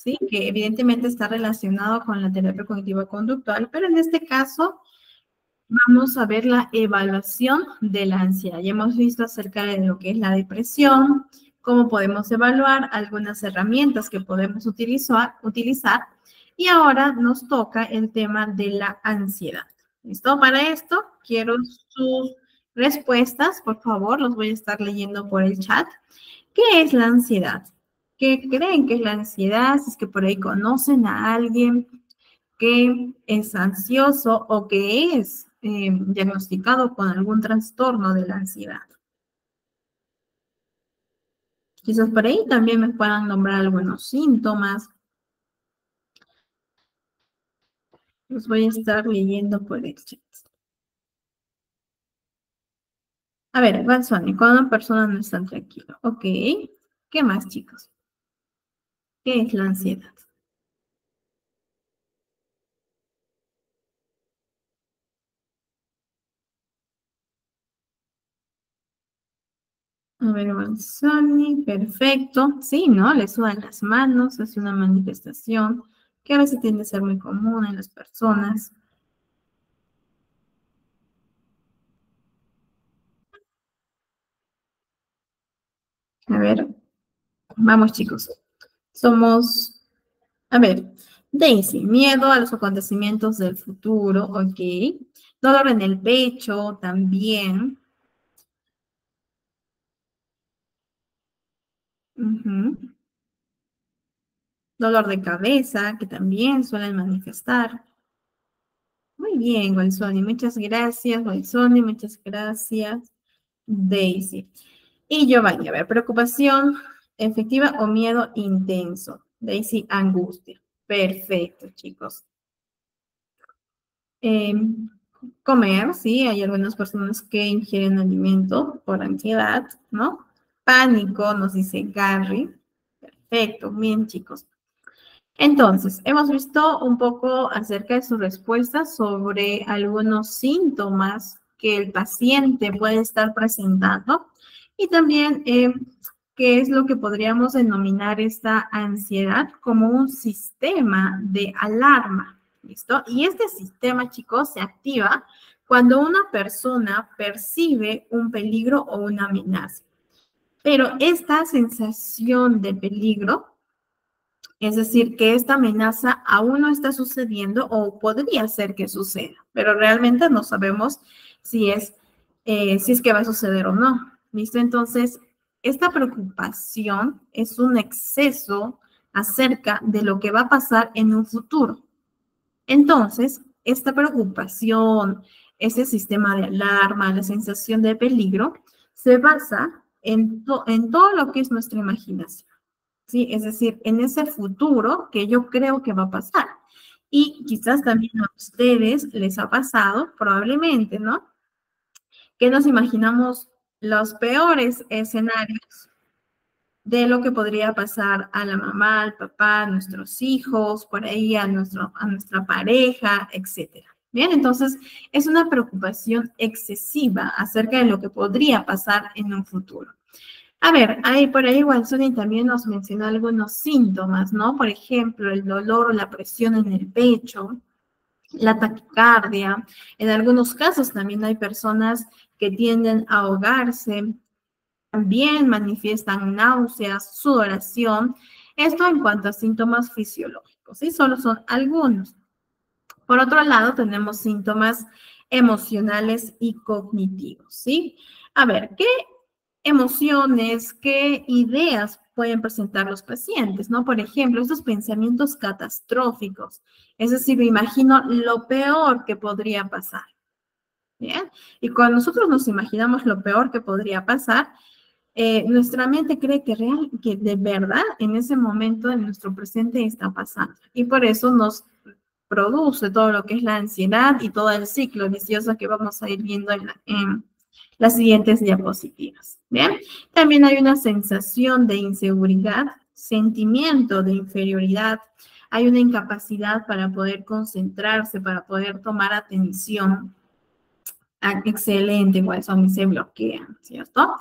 ¿sí? Que evidentemente está relacionado con la terapia cognitiva conductual, pero en este caso vamos a ver la evaluación de la ansiedad. Ya hemos visto acerca de lo que es la depresión, cómo podemos evaluar, algunas herramientas que podemos utilizar, y ahora nos toca el tema de la ansiedad. ¿Listo? Para esto, quiero sus respuestas, por favor, los voy a estar leyendo por el chat. ¿Qué es la ansiedad? ¿Qué creen que es la ansiedad? Si es que por ahí conocen a alguien que es ansioso o que es diagnosticado con algún trastorno de la ansiedad. Quizás por ahí también me puedan nombrar algunos síntomas. Los voy a estar leyendo por el chat. A ver, Gonzoni, cuando una persona no está tranquila. Ok. ¿Qué más, chicos? ¿Qué es la ansiedad? A ver, Gonzoni, perfecto. Sí, ¿no? Le sudan las manos, es una manifestación que a veces tiende a ser muy común en las personas. A ver, vamos, chicos. Somos, a ver, Daisy, miedo a los acontecimientos del futuro, ok. Dolor en el pecho, también. Ujú. Dolor de cabeza, que también suelen manifestar. Muy bien, Walsoni, muchas gracias, Walsoni, muchas gracias, Daisy. Y Giovanni, a ver, preocupación efectiva o miedo intenso. Daisy, angustia. Perfecto, chicos. Eh, Comer, sí, hay algunas personas que ingieren alimento por ansiedad, ¿no? Pánico, nos dice Gary. Perfecto, bien, chicos. Entonces, hemos visto un poco acerca de su respuesta sobre algunos síntomas que el paciente puede estar presentando y también qué es lo que podríamos denominar esta ansiedad como un sistema de alarma, ¿listo? Y este sistema, chicos, se activa cuando una persona percibe un peligro o una amenaza. Pero esta sensación de peligro, es decir, que esta amenaza aún no está sucediendo o podría ser que suceda, pero realmente no sabemos si es que va a suceder o no. ¿Listo? Entonces, esta preocupación es un exceso acerca de lo que va a pasar en un futuro. Entonces, esta preocupación, ese sistema de alarma, la sensación de peligro, se basa en todo lo que es nuestra imaginación. ¿Sí? Es decir, en ese futuro que yo creo que va a pasar. Y quizás también a ustedes les ha pasado, probablemente, ¿no? Que nos imaginamos los peores escenarios de lo que podría pasar a la mamá, al papá, a nuestros hijos, por ahí a nuestra pareja, etcétera. Bien, entonces es una preocupación excesiva acerca de lo que podría pasar en un futuro. A ver, ahí por ahí Walsoni también nos mencionó algunos síntomas, ¿no? Por ejemplo, el dolor o la presión en el pecho, la taquicardia. En algunos casos también hay personas que tienden a ahogarse, también manifiestan náuseas, sudoración. Esto en cuanto a síntomas fisiológicos, ¿sí? Solo son algunos. Por otro lado, tenemos síntomas emocionales y cognitivos, ¿sí? A ver, ¿qué emociones, qué ideas pueden presentar los pacientes, ¿no? Por ejemplo, estos pensamientos catastróficos, es decir, me imagino lo peor que podría pasar, ¿bien? Y cuando nosotros nos imaginamos lo peor que podría pasar, nuestra mente cree que de verdad en ese momento en nuestro presente está pasando. Y por eso nos produce todo lo que es la ansiedad y todo el ciclo vicioso que vamos a ir viendo en las siguientes diapositivas. ¿Bien? También hay una sensación de inseguridad, sentimiento de inferioridad, hay una incapacidad para poder concentrarse, para poder tomar atención. Ah, excelente, pues a mí se bloquean, ¿cierto?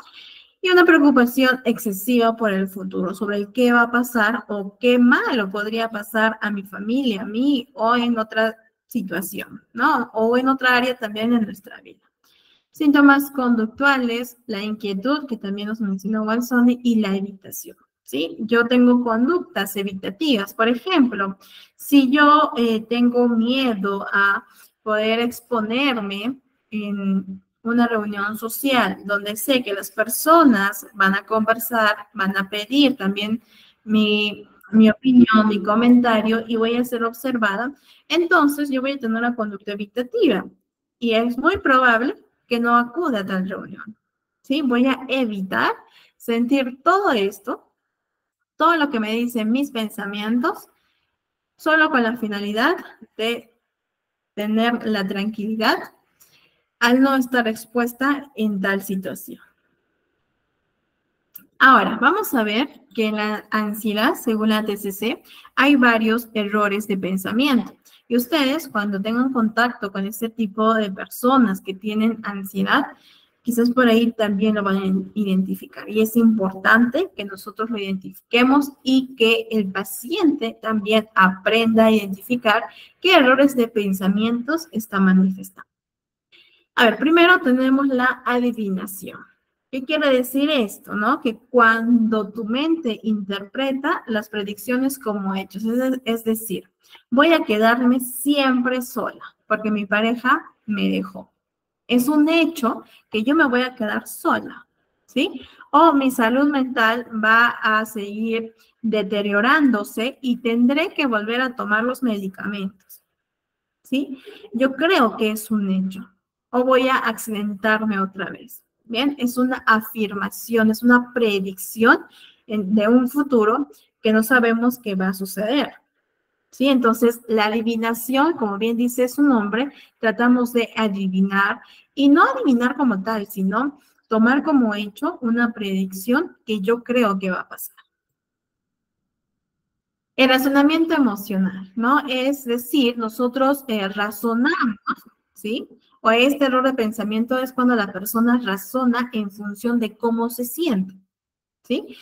Y una preocupación excesiva por el futuro, sobre el qué va a pasar o qué malo podría pasar a mi familia, a mí o en otra situación, ¿no? O en otra área también de nuestra vida. Síntomas conductuales, la inquietud, que también nos mencionó Walsoni, y la evitación, ¿sí? Yo tengo conductas evitativas. Por ejemplo, si yo tengo miedo a poder exponerme en una reunión social donde sé que las personas van a conversar, van a pedir también mi opinión, mi comentario y voy a ser observada, entonces yo voy a tener una conducta evitativa y es muy probable que no acuda a tal reunión, ¿sí? Voy a evitar sentir todo esto, todo lo que me dicen mis pensamientos, solo con la finalidad de tener la tranquilidad al no estar expuesta en tal situación. Ahora, vamos a ver que en la ansiedad, según la TCC, hay varios errores de pensamiento. Y ustedes, cuando tengan contacto con este tipo de personas que tienen ansiedad, quizás por ahí también lo van a identificar. Y es importante que nosotros lo identifiquemos y que el paciente también aprenda a identificar qué errores de pensamientos está manifestando. A ver, primero tenemos la adivinación. ¿Qué quiere decir esto, no? Que cuando tu mente interpreta las predicciones como hechos, es decir, voy a quedarme siempre sola porque mi pareja me dejó. Es un hecho que yo me voy a quedar sola, ¿sí? O mi salud mental va a seguir deteriorándose y tendré que volver a tomar los medicamentos, ¿sí? Yo creo que es un hecho. O voy a accidentarme otra vez. Bien, es una afirmación, es una predicción de un futuro que no sabemos qué va a suceder. ¿Sí? Entonces, la adivinación, como bien dice su nombre, tratamos de adivinar y no adivinar como tal, sino tomar como hecho una predicción que yo creo que va a pasar. El razonamiento emocional, ¿no? Es decir, nosotros razonamos, ¿sí? O este error de pensamiento es cuando la persona razona en función de cómo se siente, ¿sí?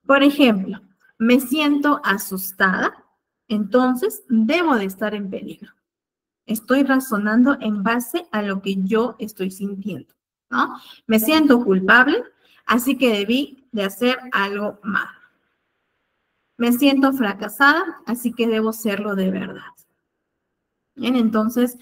Por ejemplo, me siento asustada, entonces debo de estar en peligro. Estoy razonando en base a lo que yo estoy sintiendo, ¿no? Me siento culpable, así que debí de hacer algo malo. Me siento fracasada, así que debo serlo de verdad. Bien, entonces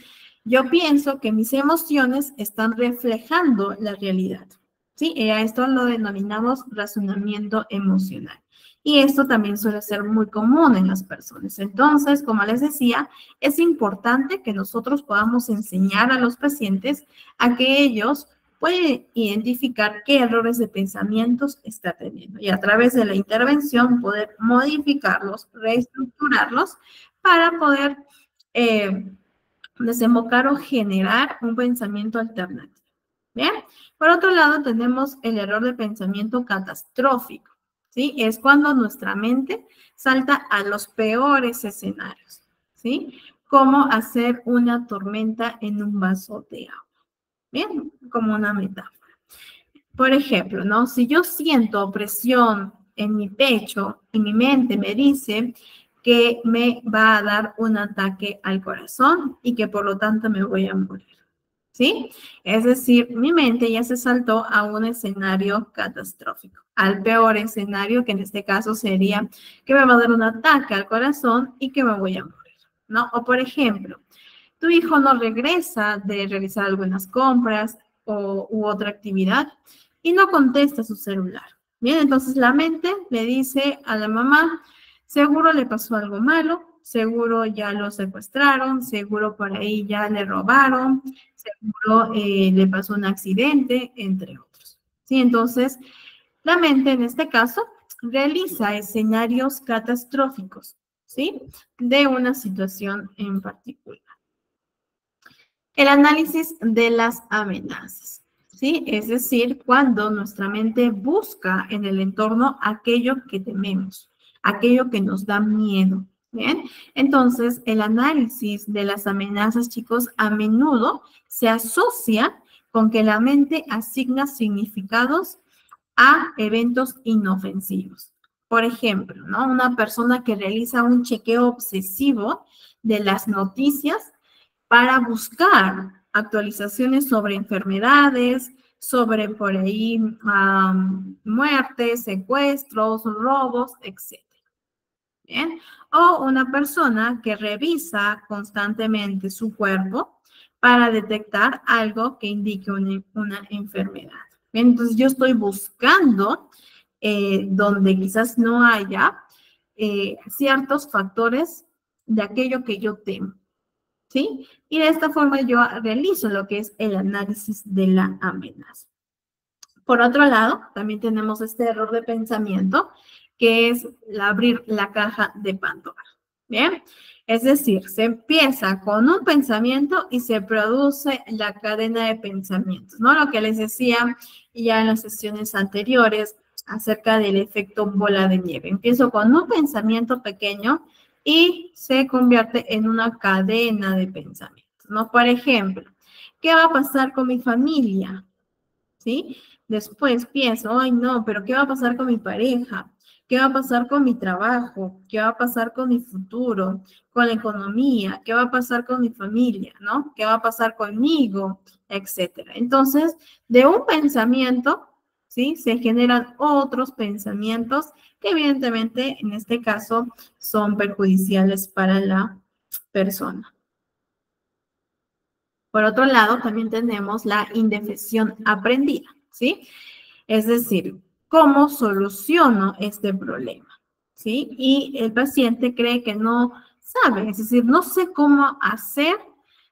yo pienso que mis emociones están reflejando la realidad, ¿sí? Y a esto lo denominamos razonamiento emocional. Y esto también suele ser muy común en las personas. Entonces, como les decía, es importante que nosotros podamos enseñar a los pacientes a que ellos pueden identificar qué errores de pensamientos está teniendo y a través de la intervención poder modificarlos, reestructurarlos para poder desembocar o generar un pensamiento alternativo. Bien, por otro lado tenemos el error de pensamiento catastrófico, ¿sí? Es cuando nuestra mente salta a los peores escenarios, ¿sí? Como hacer una tormenta en un vaso de agua, bien, como una metáfora. Por ejemplo, ¿no? Si yo siento opresión en mi pecho y mi mente me dice que me va a dar un ataque al corazón y que por lo tanto me voy a morir, ¿sí? Es decir, mi mente ya se saltó a un escenario catastrófico, al peor escenario, que en este caso sería que me va a dar un ataque al corazón y que me voy a morir, ¿no? O por ejemplo, tu hijo no regresa de realizar algunas compras u otra actividad y no contesta su celular. Bien, entonces la mente le dice a la mamá, seguro le pasó algo malo, seguro ya lo secuestraron, seguro por ahí ya le robaron, seguro le pasó un accidente, entre otros. ¿Sí? Entonces, la mente en este caso realiza escenarios catastróficos, ¿sí? De una situación en particular. El análisis de las amenazas, ¿sí? Es decir, cuando nuestra mente busca en el entorno aquello que tememos, aquello que nos da miedo, ¿bien? Entonces, el análisis de las amenazas, chicos, a menudo se asocia con que la mente asigna significados a eventos inofensivos. Por ejemplo, ¿no? Una persona que realiza un chequeo obsesivo de las noticias para buscar actualizaciones sobre enfermedades, sobre por ahí muertes, secuestros, robos, etc. Bien. O una persona que revisa constantemente su cuerpo para detectar algo que indique una enfermedad. Bien, entonces yo estoy buscando donde quizás no haya ciertos factores de aquello que yo temo, ¿sí? Y de esta forma yo realizo lo que es el análisis de la amenaza. Por otro lado, también tenemos este error de pensamiento, que es abrir la caja de Pandora. ¿Bien? Es decir, se empieza con un pensamiento y se produce la cadena de pensamientos, ¿no? Lo que les decía ya en las sesiones anteriores acerca del efecto bola de nieve. Empiezo con un pensamiento pequeño y se convierte en una cadena de pensamientos, ¿no? Por ejemplo, ¿qué va a pasar con mi familia? ¿Sí? Después pienso, ay no, pero ¿qué va a pasar con mi pareja? ¿Qué va a pasar con mi trabajo? ¿Qué va a pasar con mi futuro? ¿Con la economía? ¿Qué va a pasar con mi familia? ¿No? ¿Qué va a pasar conmigo? Etcétera. Entonces, de un pensamiento, ¿sí? Se generan otros pensamientos que evidentemente en este caso son perjudiciales para la persona. Por otro lado, también tenemos la indefensión aprendida, ¿sí? Es decir, ¿cómo soluciono este problema? ¿Sí? Y el paciente cree que no sabe, es decir, no sé cómo hacer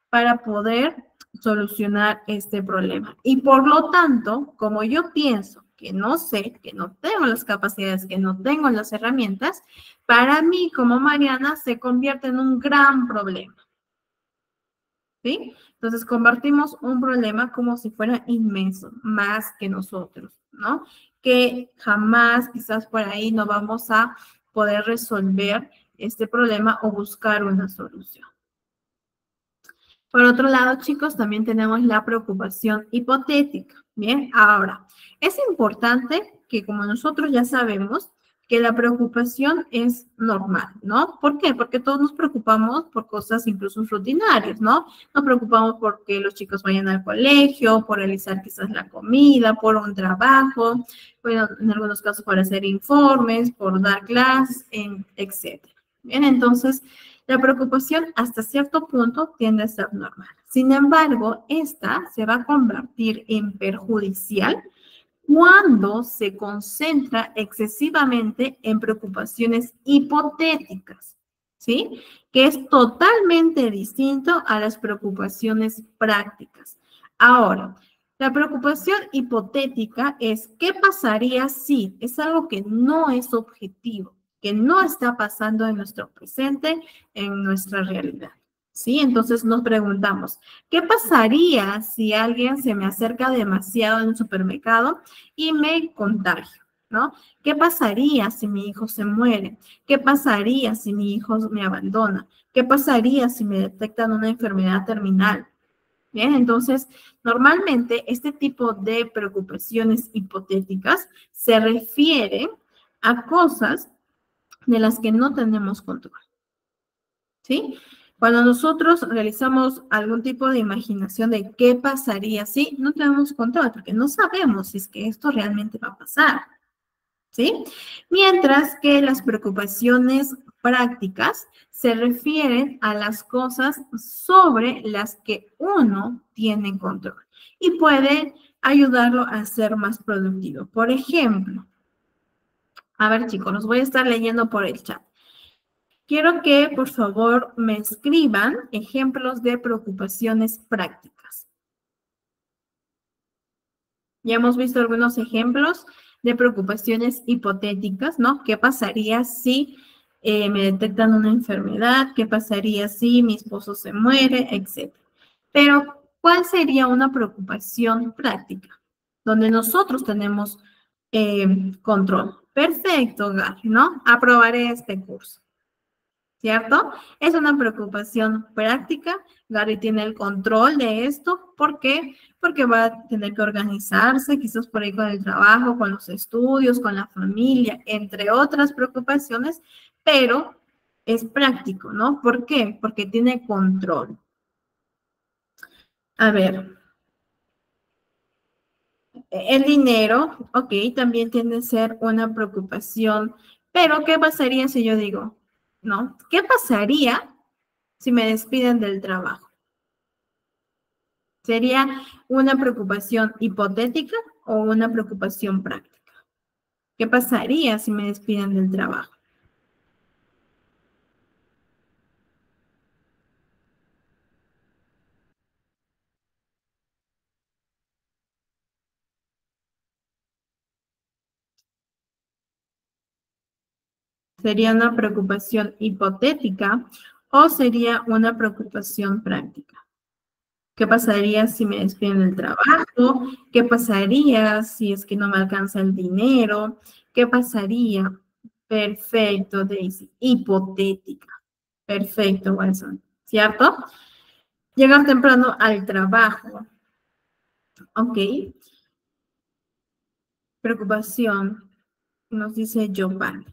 para poder solucionar este problema. Y por lo tanto, como yo pienso que no sé, que no tengo las capacidades, que no tengo las herramientas, para mí como Mariana se convierte en un gran problema. ¿Sí? Entonces, convertimos un problema como si fuera inmenso, más que nosotros, ¿no? Que jamás, quizás por ahí, no vamos a poder resolver este problema o buscar una solución. Por otro lado, chicos, también tenemos la preocupación hipotética. Bien, ahora, es importante que como nosotros ya sabemos, que la preocupación es normal, ¿no? ¿Por qué? Porque todos nos preocupamos por cosas incluso rutinarias, ¿no? Nos preocupamos porque los chicos vayan al colegio, por realizar quizás la comida, por un trabajo, bueno, en algunos casos por hacer informes, por dar clases, etc. Bien, entonces, la preocupación hasta cierto punto tiende a ser normal. Sin embargo, esta se va a convertir en perjudicial cuando se concentra excesivamente en preocupaciones hipotéticas, ¿sí? Que es totalmente distinto a las preocupaciones prácticas. Ahora, la preocupación hipotética es ¿qué pasaría si? Es algo que no es objetivo, que no está pasando en nuestro presente, en nuestra realidad. ¿Sí? Entonces nos preguntamos, ¿qué pasaría si alguien se me acerca demasiado en un supermercado y me contagio? ¿No? ¿Qué pasaría si mi hijo se muere? ¿Qué pasaría si mi hijo me abandona? ¿Qué pasaría si me detectan una enfermedad terminal? Bien, entonces, normalmente este tipo de preocupaciones hipotéticas se refiere a cosas de las que no tenemos control. ¿Sí? Cuando nosotros realizamos algún tipo de imaginación de qué pasaría si, no tenemos control, porque no sabemos si es que esto realmente va a pasar. ¿Sí? Mientras que las preocupaciones prácticas se refieren a las cosas sobre las que uno tiene control y puede ayudarlo a ser más productivo. Por ejemplo, a ver chicos, los voy a estar leyendo por el chat. Quiero que, por favor, me escriban ejemplos de preocupaciones prácticas. Ya hemos visto algunos ejemplos de preocupaciones hipotéticas, ¿no? ¿Qué pasaría si me detectan una enfermedad? ¿Qué pasaría si mi esposo se muere? Etcétera. Pero, ¿cuál sería una preocupación práctica? Donde nosotros tenemos control. Perfecto, Gary, ¿no? Aprobaré este curso. ¿cierto? Es una preocupación práctica. Gary tiene el control de esto. ¿Por qué? Porque va a tener que organizarse, quizás por ahí con el trabajo, con los estudios, con la familia, entre otras preocupaciones, pero es práctico, ¿no? ¿Por qué? Porque tiene control. A ver, el dinero, ok, también tiende a ser una preocupación, pero ¿qué pasaría si yo digo, no? ¿Qué pasaría si me despiden del trabajo? ¿Sería una preocupación hipotética o una preocupación práctica? ¿Qué pasaría si me despiden del trabajo? ¿Sería una preocupación hipotética o sería una preocupación práctica? ¿Qué pasaría si me despiden del trabajo? ¿Qué pasaría si es que no me alcanza el dinero? ¿Qué pasaría? Perfecto, Daisy. Hipotética. Perfecto, Wilson. ¿Cierto? Llegar temprano al trabajo. Ok. Preocupación, nos dice Giovanni.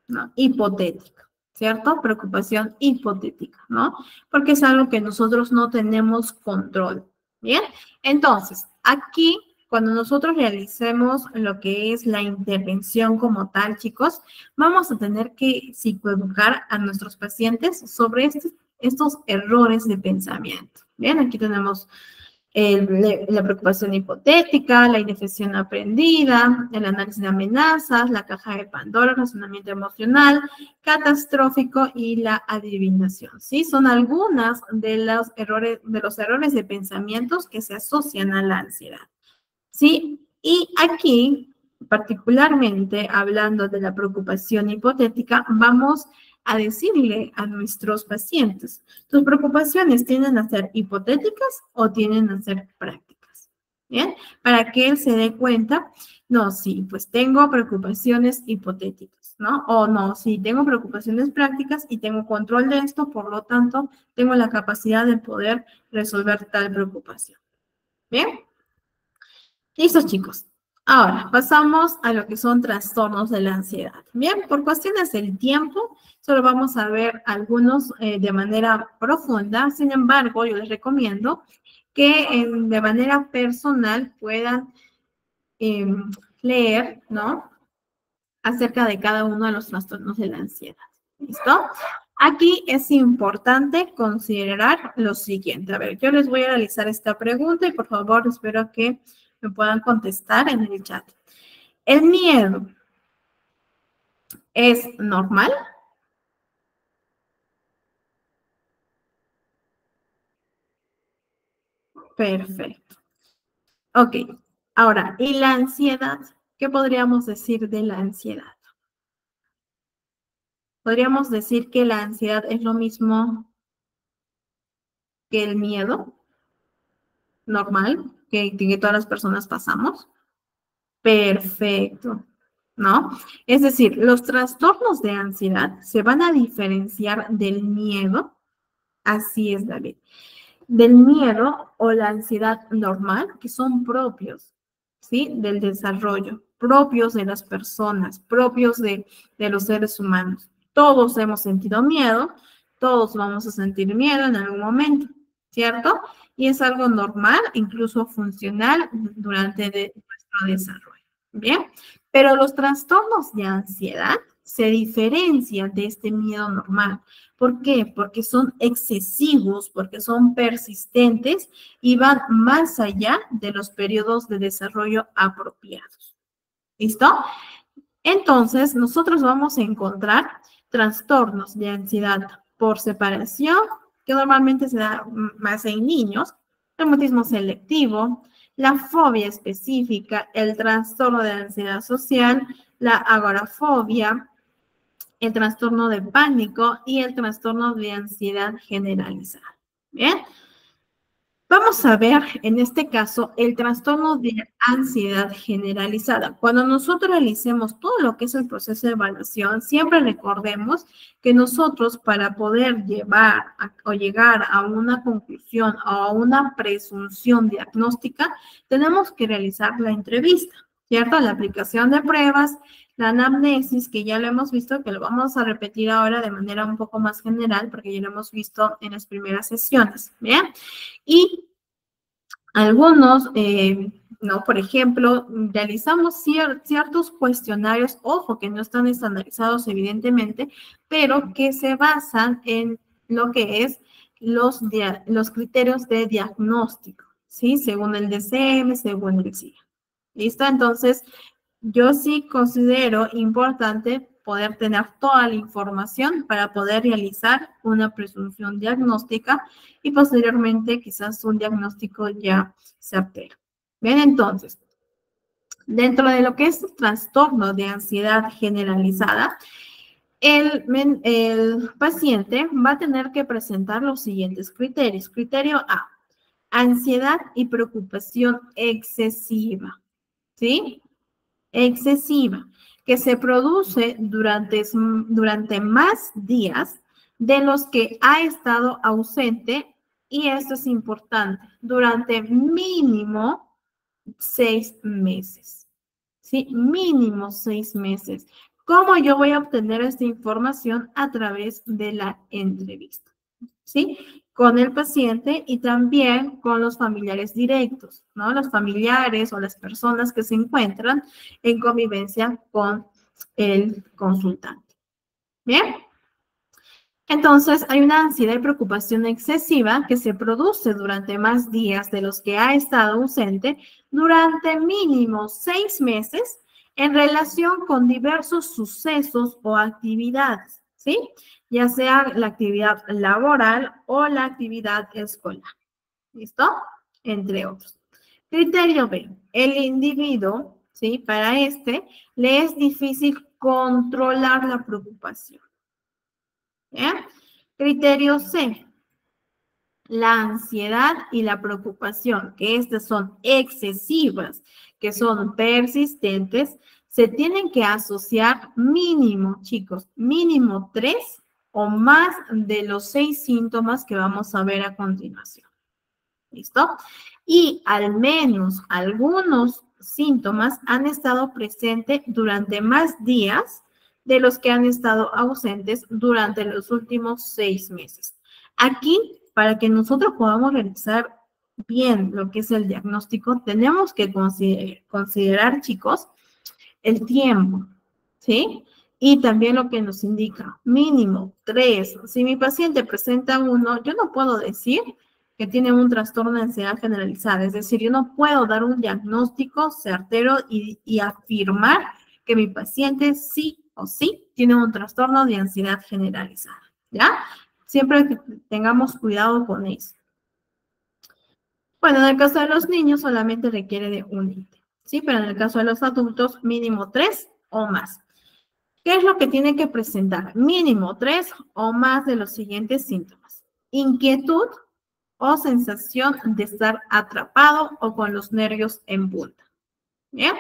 ¿No? Hipotética. ¿Cierto? Preocupación hipotética, ¿no? Porque es algo que nosotros no tenemos control. Bien, entonces, aquí, cuando nosotros realicemos lo que es la intervención como tal, chicos, vamos a tener que psicoeducar a nuestros pacientes sobre estos errores de pensamiento. Bien, aquí tenemos la preocupación hipotética, la indefensión aprendida, el análisis de amenazas, la caja de Pandora, el razonamiento emocional, catastrófico y la adivinación. ¿Sí? Son algunas de los errores de pensamientos que se asocian a la ansiedad. ¿Sí? Y aquí, particularmente hablando de la preocupación hipotética, vamos a decirle a nuestros pacientes, ¿tus preocupaciones tienden a ser hipotéticas o tienden a ser prácticas? ¿Bien? Para que él se dé cuenta, no, sí, pues tengo preocupaciones hipotéticas, ¿no? O no, sí, tengo preocupaciones prácticas y tengo control de esto, por lo tanto, tengo la capacidad de poder resolver tal preocupación. ¿Bien? Listo, chicos. Ahora, pasamos a lo que son trastornos de la ansiedad. Bien, por cuestiones del tiempo, solo vamos a ver algunos de manera profunda. Sin embargo, yo les recomiendo que de manera personal puedan leer, ¿no? Acerca de cada uno de los trastornos de la ansiedad. ¿Listo? Aquí es importante considerar lo siguiente. A ver, yo les voy a realizar esta pregunta y por favor espero que me puedan contestar en el chat. ¿El miedo es normal? Perfecto. Ok. Ahora, ¿y la ansiedad? ¿Qué podríamos decir de la ansiedad? ¿Podríamos decir que la ansiedad es lo mismo que el miedo normal que todas las personas pasamos? Perfecto, ¿no? Es decir, los trastornos de ansiedad se van a diferenciar del miedo, así es, David, del miedo o la ansiedad normal, que son propios, ¿sí? Del desarrollo, propios de las personas, propios de los seres humanos. Todos hemos sentido miedo, todos vamos a sentir miedo en algún momento, ¿cierto? Y es algo normal, incluso funcional durante nuestro desarrollo. Bien, pero los trastornos de ansiedad se diferencian de este miedo normal. ¿Por qué? Porque son excesivos, porque son persistentes y van más allá de los periodos de desarrollo apropiados. ¿Listo? Entonces, nosotros vamos a encontrar trastornos de ansiedad por separación, que normalmente se da más en niños, el mutismo selectivo, la fobia específica, el trastorno de ansiedad social, la agorafobia, el trastorno de pánico y el trastorno de ansiedad generalizada. Bien, Vamos a ver, en este caso, el trastorno de ansiedad generalizada. Cuando nosotros realicemos todo lo que es el proceso de evaluación, siempre recordemos que nosotros para poder o llegar a una conclusión o a una presunción diagnóstica, tenemos que realizar la entrevista, ¿cierto? La aplicación de pruebas, la anamnesis, que ya lo hemos visto, que lo vamos a repetir ahora de manera un poco más general, porque ya lo hemos visto en las primeras sesiones, ¿bien? Y algunos, ¿no? Por ejemplo, realizamos ciertos cuestionarios, ojo, que no están estandarizados evidentemente, pero que se basan en lo que es los criterios de diagnóstico, ¿sí? Según el DCM, según el CIA. ¿Listo? Entonces, yo sí considero importante poder tener toda la información para poder realizar una presunción diagnóstica y posteriormente quizás un diagnóstico ya certero. Bien, entonces, dentro de lo que es el trastorno de ansiedad generalizada, el paciente va a tener que presentar los siguientes criterios. Criterio A, ansiedad y preocupación excesiva, ¿sí? Excesiva, que se produce durante más días de los que ha estado ausente, y esto es importante, durante mínimo 6 meses, ¿sí? Mínimo 6 meses. ¿Cómo yo voy a obtener esta información? A través de la entrevista, ¿sí? Con el paciente y también con los familiares directos, ¿no? Los familiares o las personas que se encuentran en convivencia con el consultante. ¿Bien? Entonces, hay una ansiedad y preocupación excesiva que se produce durante más días de los que ha estado ausente durante mínimo 6 meses en relación con diversos sucesos o actividades, ¿sí? Ya sea la actividad laboral o la actividad escolar. ¿Listo? Entre otros. Criterio B. El individuo, ¿sí? Para le es difícil controlar la preocupación. ¿Bien? Criterio C. La ansiedad y la preocupación, que estas son excesivas, que son persistentes, se tienen que asociar mínimo, chicos, mínimo 3 o más de los 6 síntomas que vamos a ver a continuación. ¿Listo? Y al menos algunos síntomas han estado presentes durante más días de los que han estado ausentes durante los últimos 6 meses. Aquí, para que nosotros podamos realizar bien lo que es el diagnóstico, tenemos que considerar, chicos, el tiempo, ¿sí? Y también lo que nos indica, mínimo 3. Si mi paciente presenta 1, yo no puedo decir que tiene un trastorno de ansiedad generalizada, es decir, yo no puedo dar un diagnóstico certero y afirmar que mi paciente sí o sí tiene un trastorno de ansiedad generalizada, ¿ya? Siempre que tengamos cuidado con eso. Bueno, en el caso de los niños solamente requiere de un ítem, ¿sí? Pero en el caso de los adultos, mínimo 3 o más. ¿Qué es lo que tiene que presentar? Mínimo 3 o más de los siguientes síntomas. Inquietud o sensación de estar atrapado o con los nervios en punta. ¿Bien?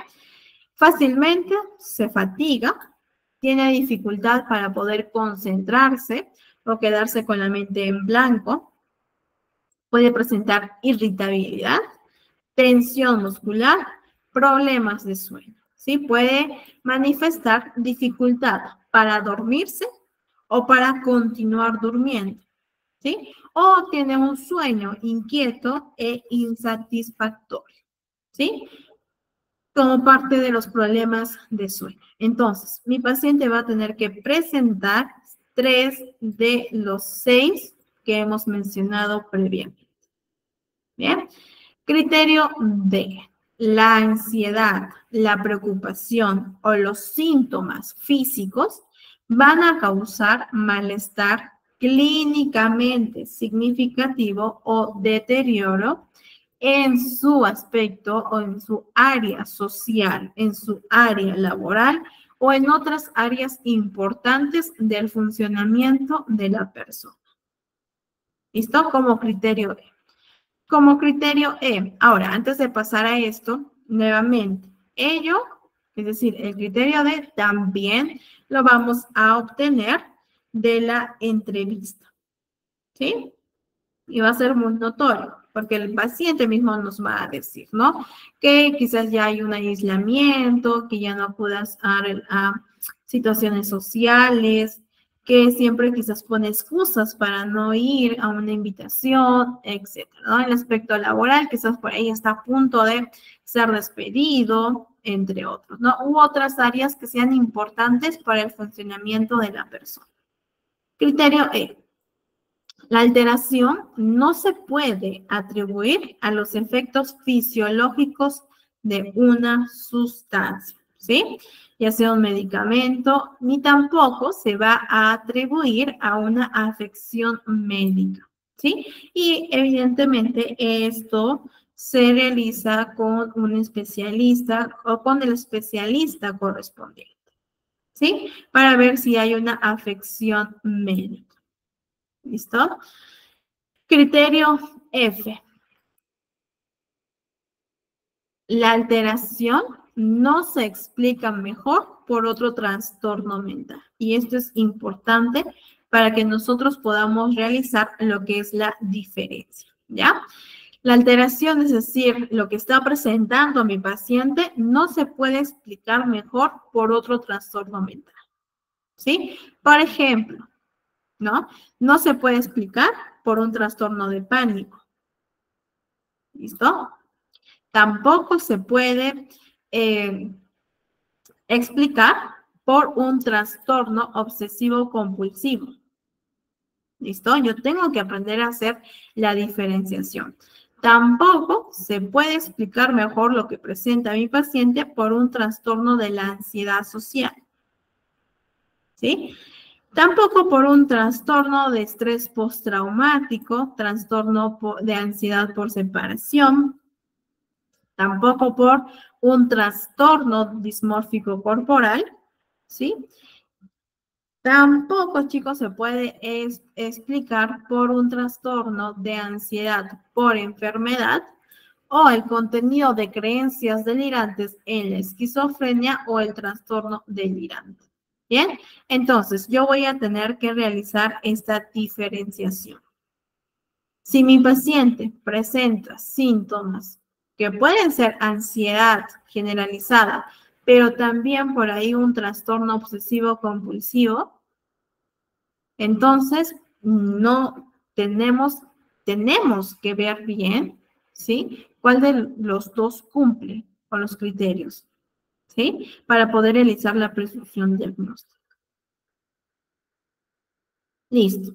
Fácilmente se fatiga, tiene dificultad para poder concentrarse o quedarse con la mente en blanco, puede presentar irritabilidad, tensión muscular, problemas de sueño, ¿sí? Puede manifestar dificultad para dormirse o para continuar durmiendo, ¿sí? O tiene un sueño inquieto e insatisfactorio, ¿sí? Como parte de los problemas de sueño. Entonces, mi paciente va a tener que presentar 3 de los 6 que hemos mencionado previamente. Bien. Criterio D. La ansiedad, la preocupación o los síntomas físicos van a causar malestar clínicamente significativo o deterioro en su aspecto o en su área social, en su área laboral o en otras áreas importantes del funcionamiento de la persona. ¿Listo? Como criterio D. como criterio E. Ahora, antes de pasar a esto, nuevamente, ello, es decir, el criterio D también lo vamos a obtener de la entrevista, ¿sí? Y va a ser muy notorio, porque el paciente mismo nos va a decir, ¿no? Que quizás ya hay un aislamiento, que ya no acudas a situaciones sociales, que siempre quizás pone excusas para no ir a una invitación, etcétera, ¿no? El aspecto laboral, quizás por ahí está a punto de ser despedido, entre otros, ¿no? U otras áreas que sean importantes para el funcionamiento de la persona. Criterio E. La alteración no se puede atribuir a los efectos fisiológicos de una sustancia, ¿sí? Ya sea un medicamento, ni tampoco se va a atribuir a una afección médica, ¿sí? Y evidentemente esto se realiza con un especialista o con el especialista correspondiente, ¿sí? Para ver si hay una afección médica. ¿Listo? Criterio F. La alteración no se explica mejor por otro trastorno mental. Y esto es importante para que nosotros podamos realizar lo que es la diferencia, ¿ya? La alteración, es decir, lo que está presentando mi paciente, no se puede explicar mejor por otro trastorno mental, ¿sí? Por ejemplo, ¿no? No se puede explicar por un trastorno de pánico. ¿Listo? Tampoco se puede explicar por un trastorno obsesivo compulsivo. ¿Listo? Yo tengo que aprender a hacer la diferenciación. Tampoco se puede explicar mejor lo que presenta mi paciente por un trastorno de la ansiedad social. ¿Sí? Tampoco por un trastorno de estrés postraumático, trastorno de ansiedad por separación, tampoco por un trastorno dismórfico corporal, ¿sí? Tampoco, chicos, se puede explicar por un trastorno de ansiedad por enfermedad o el contenido de creencias delirantes en la esquizofrenia o el trastorno delirante. Bien, entonces yo voy a tener que realizar esta diferenciación. Si mi paciente presenta síntomas que pueden ser ansiedad generalizada, pero también por ahí un trastorno obsesivo compulsivo, entonces no tenemos que ver bien, ¿sí? ¿Cuál de los dos cumple con los criterios? ¿Sí? Para poder realizar la prescripción diagnóstica. Listo.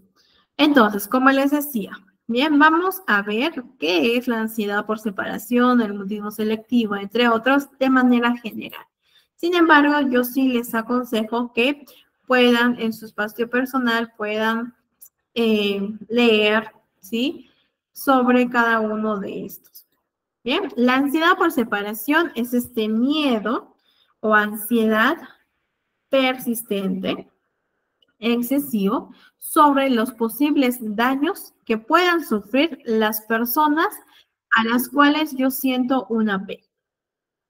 Entonces, como les decía, bien, vamos a ver qué es la ansiedad por separación, el mutismo selectivo, entre otros, de manera general. Sin embargo, yo sí les aconsejo que puedan, en su espacio personal, puedan leer, ¿sí? Sobre cada uno de estos. Bien, la ansiedad por separación es este miedo o ansiedad persistente, excesivo, sobre los posibles daños que puedan sufrir las personas a las cuales yo siento un apego,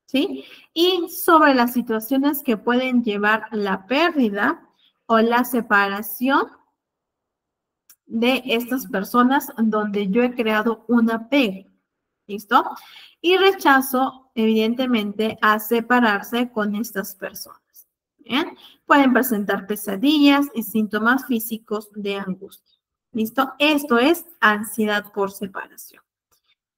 ¿sí? Y sobre las situaciones que pueden llevar la pérdida o la separación de estas personas donde yo he creado un apego, ¿listo? Y rechazo, evidentemente, a separarse con estas personas. ¿Bien? Pueden presentar pesadillas y síntomas físicos de angustia. ¿Listo? Esto es ansiedad por separación.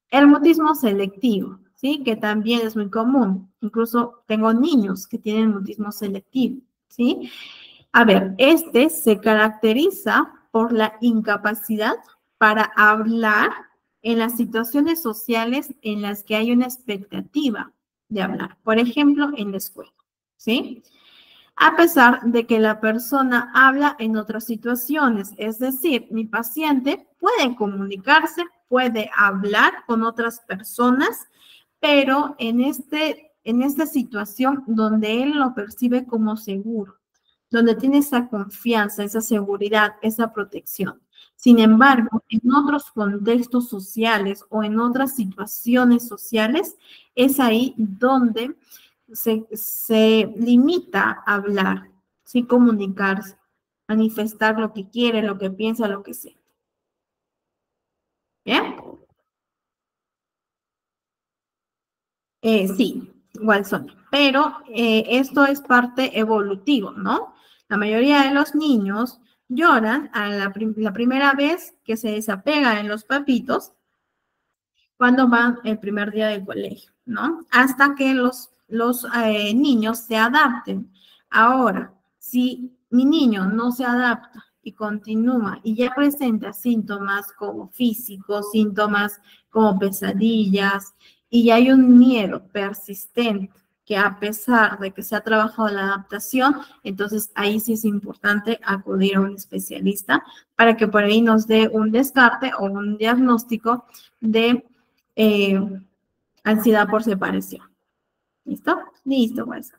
El mutismo selectivo, ¿sí? Que también es muy común. Incluso tengo niños que tienen mutismo selectivo, ¿sí? A ver, este se caracteriza por la incapacidad para hablar en las situaciones sociales en las que hay una expectativa de hablar. Por ejemplo, en la escuela, ¿sí? A pesar de que la persona habla en otras situaciones, es decir, mi paciente puede comunicarse, puede hablar con otras personas, pero en esta situación donde él lo percibe como seguro, donde tiene esa confianza, esa seguridad, esa protección. Sin embargo, en otros contextos sociales o en otras situaciones sociales, es ahí donde se limita a hablar, sí, comunicarse, manifestar lo que quiere, lo que piensa, lo que sea. ¿Bien? Sí, igual son. Pero esto es parte evolutivo, ¿no? La mayoría de los niños lloran a la primera vez que se desapegan en los papitos cuando van el primer día del colegio, ¿no? Hasta que los niños se adapten. Ahora, si mi niño no se adapta y continúa y ya presenta síntomas como físicos, síntomas como pesadillas, y ya hay un miedo persistente que a pesar de que se ha trabajado la adaptación, entonces ahí sí es importante acudir a un especialista para que por ahí nos dé un descarte o un diagnóstico de eh, ansiedad por separación. ¿Listo? Listo, pues.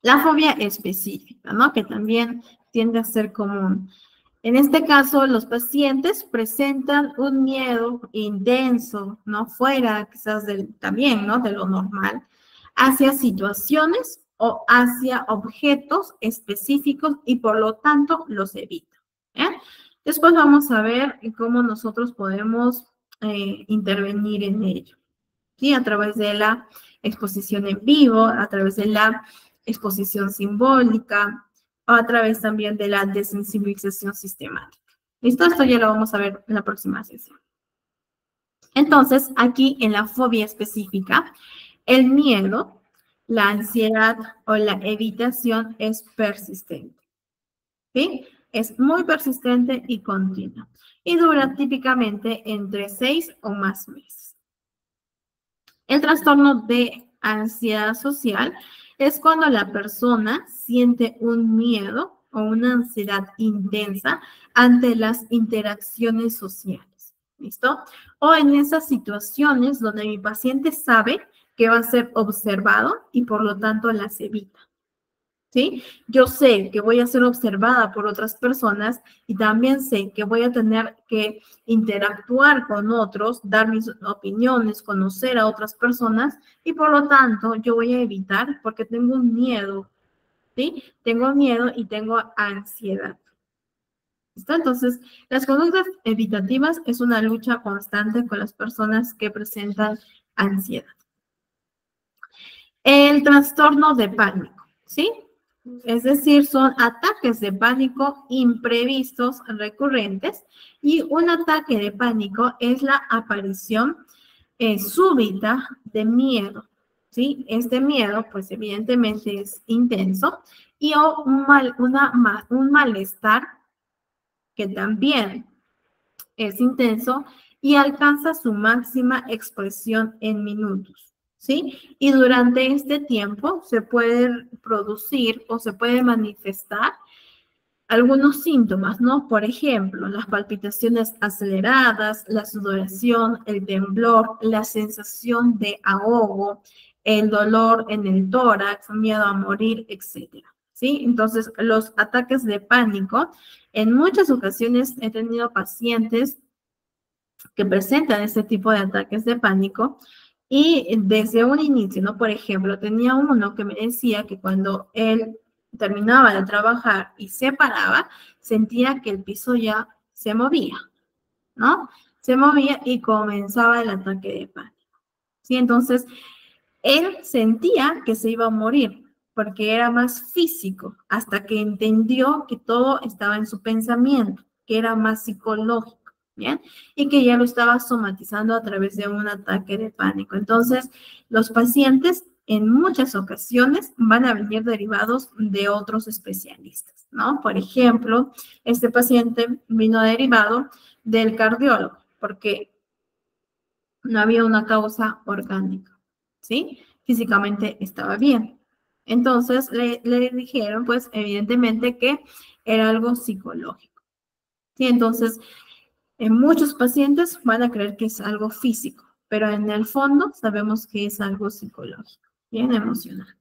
La fobia específica, ¿no? Que también tiende a ser común. En este caso, los pacientes presentan un miedo intenso, ¿no? Fuera quizás también, ¿no? De lo normal, hacia situaciones o hacia objetos específicos y por lo tanto los evita. ¿eh? Después vamos a ver cómo nosotros podemos intervenir en ello. ¿Sí? A través de la exposición en vivo, a través de la exposición simbólica, o a través también de la desensibilización sistemática. ¿Listo? Esto ya lo vamos a ver en la próxima sesión. Entonces, aquí en la fobia específica, el miedo, la ansiedad o la evitación es persistente. ¿Sí? Es muy persistente y continua. Y dura típicamente entre 6 o más meses. El trastorno de ansiedad social es cuando la persona siente un miedo o una ansiedad intensa ante las interacciones sociales. ¿Listo? O en esas situaciones donde mi paciente sabe que va a ser observado y por lo tanto las evita. ¿Sí? Yo sé que voy a ser observada por otras personas y también sé que voy a tener que interactuar con otros, dar mis opiniones, conocer a otras personas y por lo tanto yo voy a evitar porque tengo un miedo, ¿sí? Tengo miedo y tengo ansiedad. ¿Listo? Entonces, las conductas evitativas es una lucha constante con las personas que presentan ansiedad. El trastorno de pánico, ¿sí? Es decir, son ataques de pánico imprevistos recurrentes y un ataque de pánico es la aparición súbita de miedo, ¿sí? Este miedo, pues evidentemente es intenso y o un malestar que también es intenso y alcanza su máxima expresión en minutos, ¿sí? Y durante este tiempo se puede producir o se puede manifestar algunos síntomas, ¿no? Por ejemplo, las palpitaciones aceleradas, la sudoración, el temblor, la sensación de ahogo, el dolor en el tórax, miedo a morir, etcétera. ¿Sí? Entonces, los ataques de pánico, en muchas ocasiones he tenido pacientes que presentan este tipo de ataques de pánico y desde un inicio, ¿no? Por ejemplo, tenía uno que me decía que cuando él terminaba de trabajar y se paraba, sentía que el piso ya se movía, ¿no? Se movía y comenzaba el ataque de pánico. ¿Sí? Entonces, él sentía que se iba a morir porque era más físico hasta que entendió que todo estaba en su pensamiento, que era más psicológico. ¿Bien? Y que ya lo estaba somatizando a través de un ataque de pánico. Entonces, los pacientes en muchas ocasiones van a venir derivados de otros especialistas, ¿no? Por ejemplo, este paciente vino derivado del cardiólogo, porque no había una causa orgánica, ¿sí? Físicamente estaba bien. Entonces, le dijeron, pues, evidentemente que era algo psicológico. ¿Sí? Entonces, en muchos pacientes van a creer que es algo físico, pero en el fondo sabemos que es algo psicológico, bien emocional.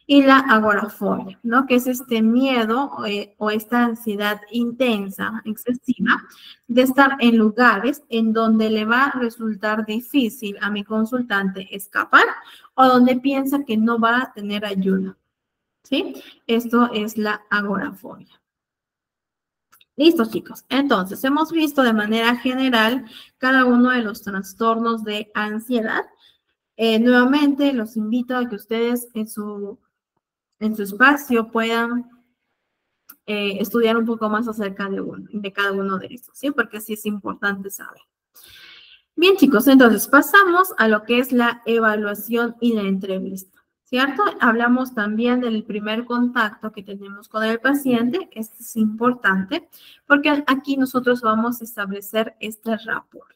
y la agorafobia, ¿no? Que es este miedo o esta ansiedad intensa, excesiva, de estar en lugares en donde le va a resultar difícil a mi consultante escapar o donde piensa que no va a tener ayuda, ¿sí? Esto es la agorafobia. Listo, chicos. Entonces, hemos visto de manera general cada uno de los trastornos de ansiedad. Nuevamente, los invito a que ustedes en su espacio puedan estudiar un poco más acerca de cada uno de estos, ¿sí? Porque sí es importante saber. Bien, chicos, entonces pasamos a lo que es la evaluación y la entrevista, ¿cierto? Hablamos también del primer contacto que tenemos con el paciente. Esto es importante porque aquí nosotros vamos a establecer este rapport,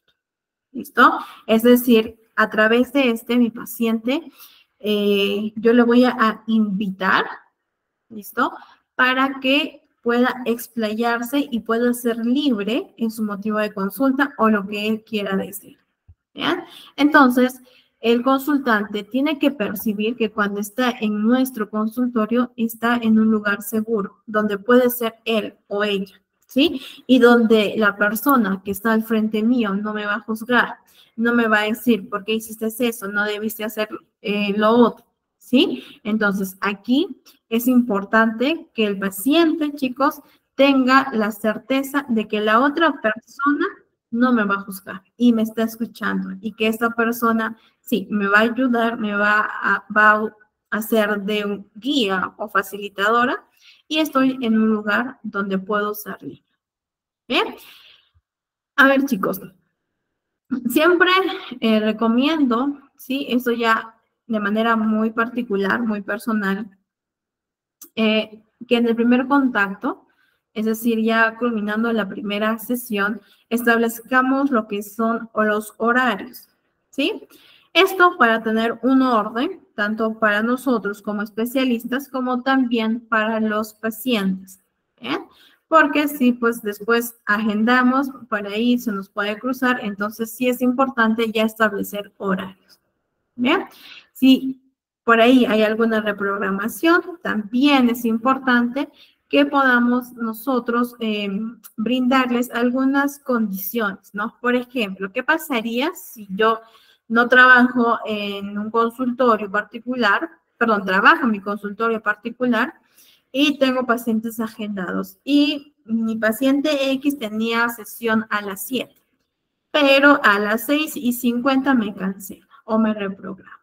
¿listo? Es decir, a través de mi paciente, yo le voy a invitar, ¿listo? Para que pueda explayarse y pueda ser libre en su motivo de consulta o lo que él quiera decir. ¿Bien? Entonces, el consultante tiene que percibir que cuando está en nuestro consultorio está en un lugar seguro, donde puede ser él o ella, ¿sí? Y donde la persona que está al frente mío no me va a juzgar, no me va a decir, ¿por qué hiciste eso? No debiste hacer lo otro, ¿sí? Entonces, aquí es importante que el paciente, chicos, tenga la certeza de que la otra persona no me va a juzgar y me está escuchando y que esta persona, sí, me va a ayudar, va a hacer de un guía o facilitadora y estoy en un lugar donde puedo ser libre. ¿Bien? A ver, chicos, siempre recomiendo, ¿sí? Eso ya de manera muy particular, muy personal, que en el primer contacto, es decir, ya culminando la primera sesión, establezcamos lo que son los horarios, ¿sí? Esto para tener un orden, tanto para nosotros como especialistas, como también para los pacientes, ¿bien? Porque si pues después agendamos, por ahí se nos puede cruzar, entonces sí es importante ya establecer horarios, ¿bien? Si por ahí hay alguna reprogramación, también es importante que podamos nosotros brindarles algunas condiciones, ¿no? Por ejemplo, ¿qué pasaría si yo no trabajo en un consultorio particular, perdón, trabajo en mi consultorio particular y tengo pacientes agendados y mi paciente X tenía sesión a las 7, pero a las 6:50 me cansé o me reprograma?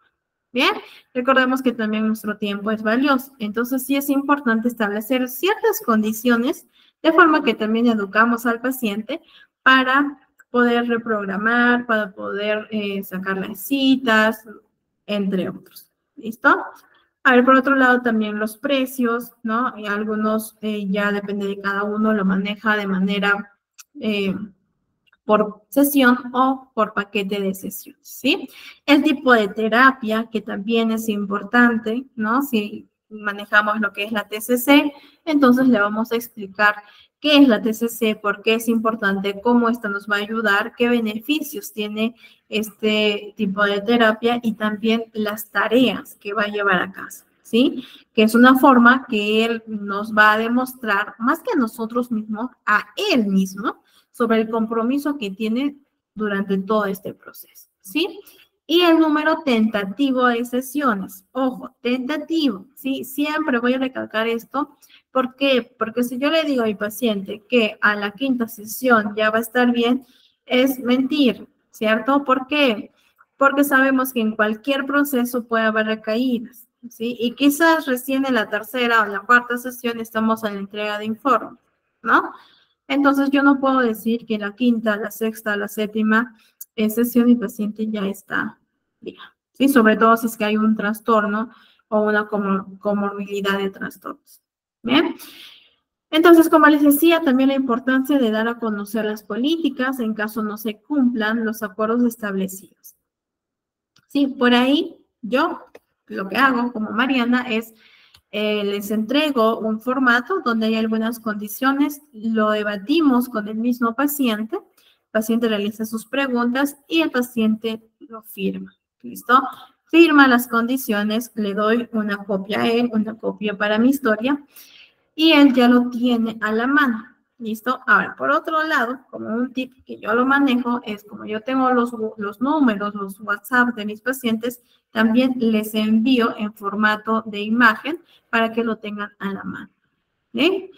Bien, recordemos que también nuestro tiempo es valioso, entonces sí es importante establecer ciertas condiciones de forma que también educamos al paciente para poder reprogramar, para poder sacar las citas, entre otros. ¿Listo? A ver, por otro lado también los precios, ¿no? Y algunos ya depende de cada uno, lo maneja de manera por sesión o por paquete de sesiones, ¿sí? El tipo de terapia, que también es importante, ¿no? Si manejamos lo que es la TCC, entonces le vamos a explicar qué es la TCC, por qué es importante, cómo esta nos va a ayudar, qué beneficios tiene este tipo de terapia y también las tareas que va a llevar a casa, ¿sí? Que es una forma que él nos va a demostrar, más que a nosotros mismos, a él mismo, sobre el compromiso que tiene durante todo este proceso, ¿sí? Y el número tentativo de sesiones. Ojo, tentativo, ¿sí? Siempre voy a recalcar esto. ¿Por qué? Porque si yo le digo a mi paciente que a la 5ª sesión ya va a estar bien, es mentir, ¿cierto? ¿Por qué? Porque sabemos que en cualquier proceso puede haber recaídas, ¿sí? Y quizás recién en la 3ª o la 4ª sesión estamos en la entrega de informe, ¿no? Entonces, yo no puedo decir que la 5ª, la 6ª, la 7ª sesión mi paciente ya está bien, ¿sí? Sobre todo si es que hay un trastorno o una comorbilidad de trastornos, ¿bien? Entonces, como les decía, también la importancia de dar a conocer las políticas en caso no se cumplan los acuerdos establecidos. Sí, por ahí yo lo que hago como Mariana es les entrego un formato donde hay algunas condiciones, lo debatimos con el mismo paciente, el paciente realiza sus preguntas y el paciente lo firma, ¿listo? firma las condiciones, le doy una copia a él, una copia para mi historia, y él ya lo tiene a la mano. ¿Listo? Ahora, por otro lado, como un tip que yo lo manejo, es como yo tengo los números, los WhatsApp de mis pacientes, también les envío en formato de imagen para que lo tengan a la mano. ¿Sí?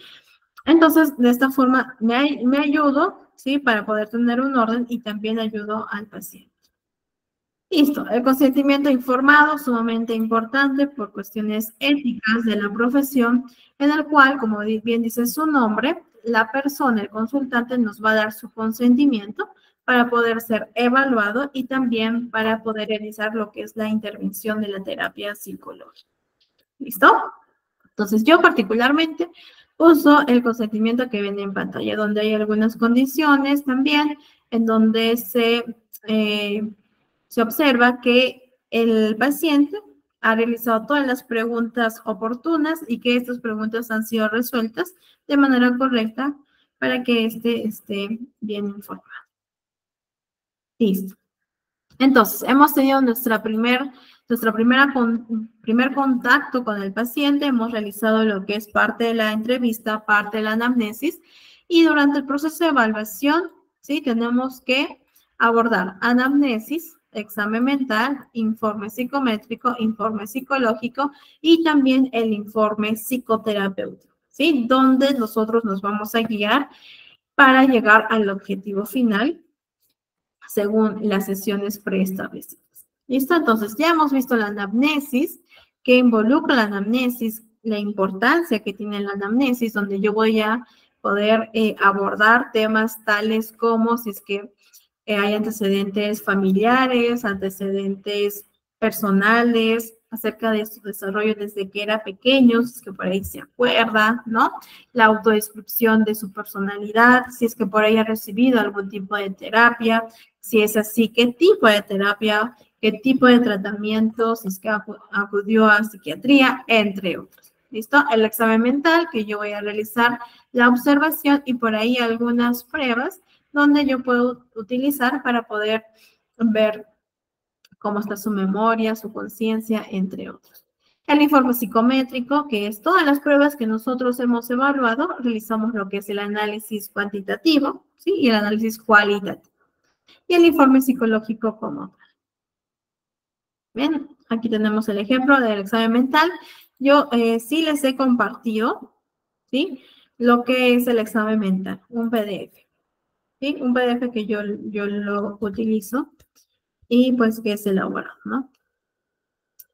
Entonces, de esta forma me ayudo, ¿sí? Para poder tener un orden y también ayudo al paciente. Listo, el consentimiento informado, sumamente importante por cuestiones éticas de la profesión, en el cual, como bien dice su nombre, la persona, el consultante, nos va a dar su consentimiento para poder ser evaluado y también para poder realizar lo que es la intervención de la terapia psicológica. ¿Listo? Entonces, yo particularmente uso el consentimiento que viene en pantalla, donde hay algunas condiciones también, en donde se observa que el paciente ha realizado todas las preguntas oportunas y que estas preguntas han sido resueltas de manera correcta para que esté bien informado. Listo. Entonces, hemos tenido primer contacto con el paciente, hemos realizado lo que es parte de la entrevista, parte de la anamnesis, y durante el proceso de evaluación, ¿sí? Tenemos que abordar anamnesis, examen mental, informe psicométrico, informe psicológico y también el informe psicoterapéutico, ¿sí? Donde nosotros nos vamos a guiar para llegar al objetivo final según las sesiones preestablecidas. ¿Listo? Entonces, ya hemos visto la anamnesis, que involucra la anamnesis, la importancia que tiene la anamnesis, donde yo voy a poder abordar temas tales como si es que hay antecedentes familiares, antecedentes personales, acerca de su desarrollo desde que era pequeño, si es que por ahí se acuerda, ¿no? La autodescripción de su personalidad, si es que por ahí ha recibido algún tipo de terapia, si es así, qué tipo de terapia, qué tipo de tratamiento, si es que acudió a psiquiatría, entre otros. ¿Listo? El examen mental, que yo voy a realizar la observación y por ahí algunas pruebas donde yo puedo utilizar para poder ver cómo está su memoria, su conciencia, entre otros. El informe psicométrico, que es todas las pruebas que nosotros hemos evaluado, realizamos lo que es el análisis cuantitativo, ¿sí? Y el análisis cualitativo. Y el informe psicológico como tal. Bien, aquí tenemos el ejemplo del examen mental. Yo sí les he compartido, ¿sí? Lo que es el examen mental, un PDF. ¿Sí? Un PDF que yo lo utilizo y pues que es elaborado, ¿no?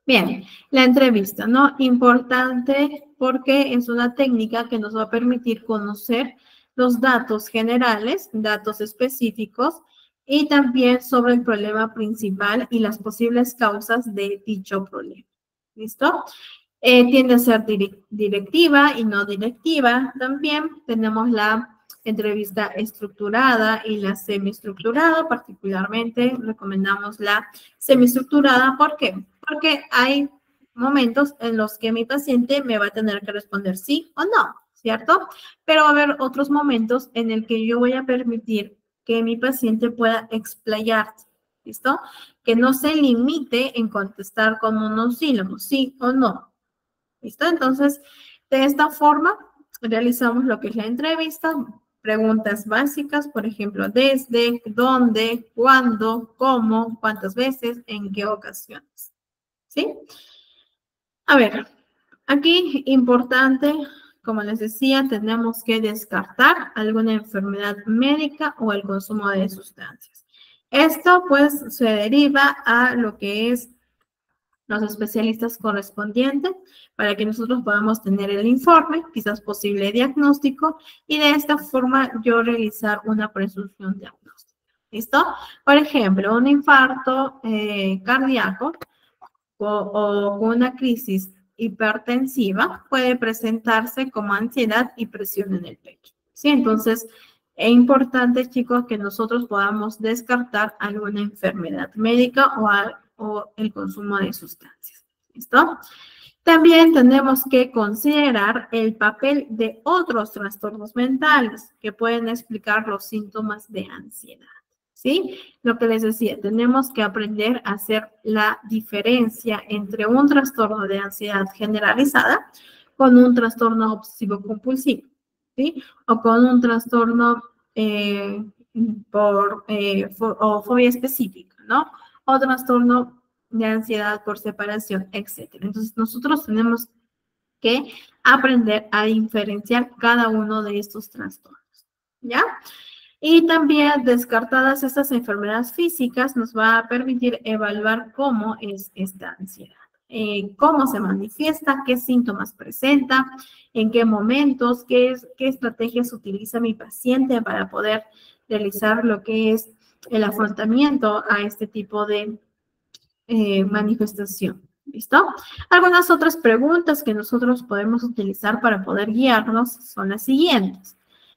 Bien, la entrevista, ¿no? Importante porque es una técnica que nos va a permitir conocer los datos generales, datos específicos y también sobre el problema principal y las posibles causas de dicho problema. ¿Listo? Tiende a ser directiva y no directiva. También tenemos la entrevista estructurada y la semiestructurada. Particularmente recomendamos la semiestructurada. ¿Por qué? Porque hay momentos en los que mi paciente me va a tener que responder sí o no, ¿cierto? Pero va a haber otros momentos en el que yo voy a permitir que mi paciente pueda explayarse, ¿listo? Que no se limite en contestar con monosílabos, sí o no. ¿Listo? Entonces, de esta forma, realizamos lo que es la entrevista, preguntas básicas, por ejemplo, desde, dónde, cuándo, cómo, cuántas veces, en qué ocasiones. ¿Sí? A ver, aquí importante, como les decía, tenemos que descartar alguna enfermedad médica o el consumo de sustancias. Esto, pues, se deriva a lo que es los especialistas correspondientes para que nosotros podamos tener el informe, quizás posible diagnóstico, y de esta forma yo realizar una presunción diagnóstica. ¿Listo? Por ejemplo, un infarto cardíaco o una crisis hipertensiva puede presentarse como ansiedad y presión en el pecho. ¿Sí? Entonces, es importante, chicos, que nosotros podamos descartar alguna enfermedad médica o el consumo de sustancias. ¿Listo? También tenemos que considerar el papel de otros trastornos mentales que pueden explicar los síntomas de ansiedad. ¿sí? Lo que les decía, tenemos que aprender a hacer la diferencia entre un trastorno de ansiedad generalizada con un trastorno obsesivo-compulsivo, ¿sí? O con un trastorno o fobia específica, ¿no? O trastorno de ansiedad por separación, etc. Entonces, nosotros tenemos que aprender a diferenciar cada uno de estos trastornos, ¿ya? Y también, descartadas estas enfermedades físicas, nos va a permitir evaluar cómo es esta ansiedad, cómo se manifiesta, qué síntomas presenta, en qué momentos, qué estrategias utiliza mi paciente para poder realizar lo que es el afrontamiento a este tipo de manifestación. ¿Listo? Algunas otras preguntas que nosotros podemos utilizar para poder guiarnos son las siguientes.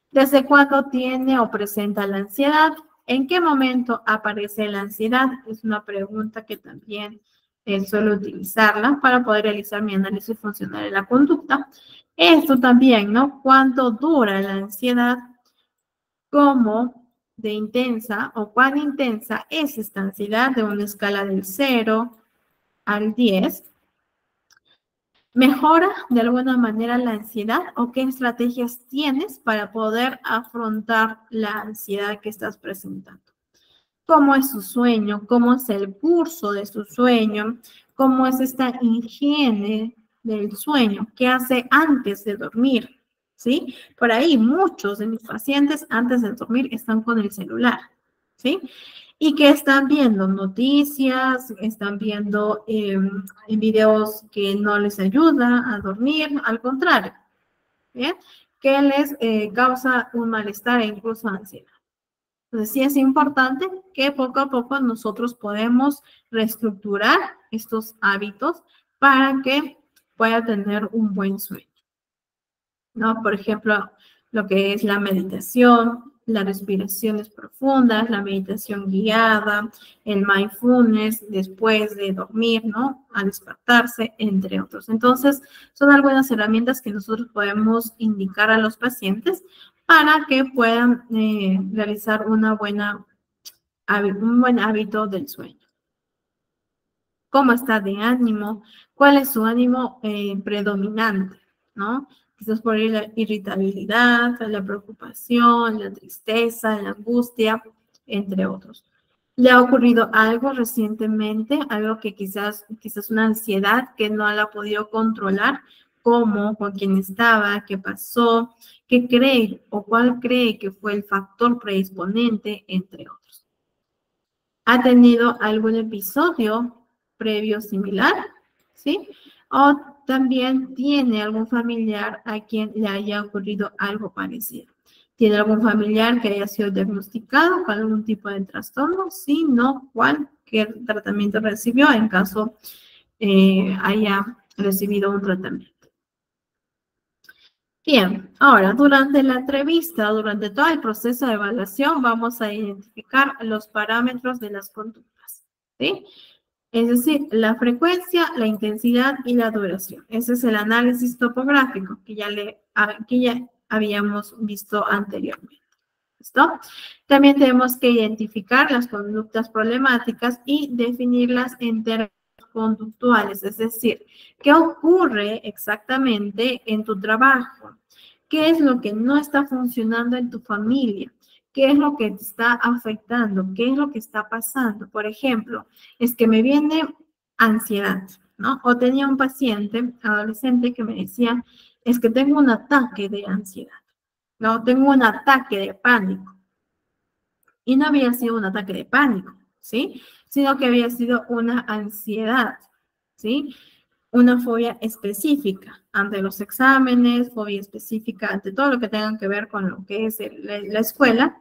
¿Desde cuándo tiene o presenta la ansiedad? ¿En qué momento aparece la ansiedad? Es una pregunta que también suelo utilizarla para poder realizar mi análisis funcional de la conducta. Esto también, ¿no? ¿Cuánto dura la ansiedad? ¿Cómo de intensa o cuán intensa es esta ansiedad de una escala del 0 al 10? ¿Mejora de alguna manera la ansiedad o qué estrategias tienes para poder afrontar la ansiedad que estás presentando? ¿Cómo es su sueño? ¿Cómo es el curso de su sueño? ¿Cómo es esta higiene del sueño? ¿Qué hace antes de dormir? ¿Sí? Por ahí muchos de mis pacientes antes de dormir están con el celular, ¿sí? Y que están viendo noticias, están viendo videos que no les ayudan a dormir, al contrario, ¿bien? Que les causa un malestar e incluso ansiedad. Entonces, sí es importante que poco a poco nosotros podemos reestructurar estos hábitos para que pueda tener un buen sueño, ¿no? Por ejemplo, lo que es la meditación, las respiraciones profundas, la meditación guiada, el mindfulness después de dormir, ¿no? Al despertarse, entre otros. Entonces, son algunas herramientas que nosotros podemos indicar a los pacientes para que puedan realizar un buen hábito del sueño. ¿Cómo está de ánimo? ¿Cuál es su ánimo predominante? ¿No? Quizás por la irritabilidad, la preocupación, la tristeza, la angustia, entre otros. ¿Le ha ocurrido algo recientemente? Algo que quizás una ansiedad que no la ha podido controlar, cómo, con quién estaba, qué pasó, qué cree o cuál cree que fue el factor predisponente, entre otros. ¿Ha tenido algún episodio previo similar? ¿Sí? O también tiene algún familiar a quien le haya ocurrido algo parecido. ¿Tiene algún familiar que haya sido diagnosticado con algún tipo de trastorno? Sí, no, ¿cuál? ¿Qué tratamiento recibió en caso haya recibido un tratamiento? Bien, ahora durante la entrevista, durante todo el proceso de evaluación, vamos a identificar los parámetros de las conductas, ¿sí? Es decir, la frecuencia, la intensidad y la duración. Ese es el análisis topográfico que ya habíamos visto anteriormente. ¿Listo? También tenemos que identificar las conductas problemáticas y definirlas en términos conductuales, es decir, ¿qué ocurre exactamente en tu trabajo? ¿Qué es lo que no está funcionando en tu familia? ¿Qué es lo que te está afectando? ¿Qué es lo que está pasando? Por ejemplo, es que me viene ansiedad, ¿no? O tenía un paciente adolescente que me decía, es que tengo un ataque de ansiedad, ¿no? Tengo un ataque de pánico. Y no había sido un ataque de pánico, ¿sí? Sino que había sido una ansiedad, ¿sí? Una fobia específica ante los exámenes, fobia específica ante todo lo que tenga que ver con lo que es la escuela.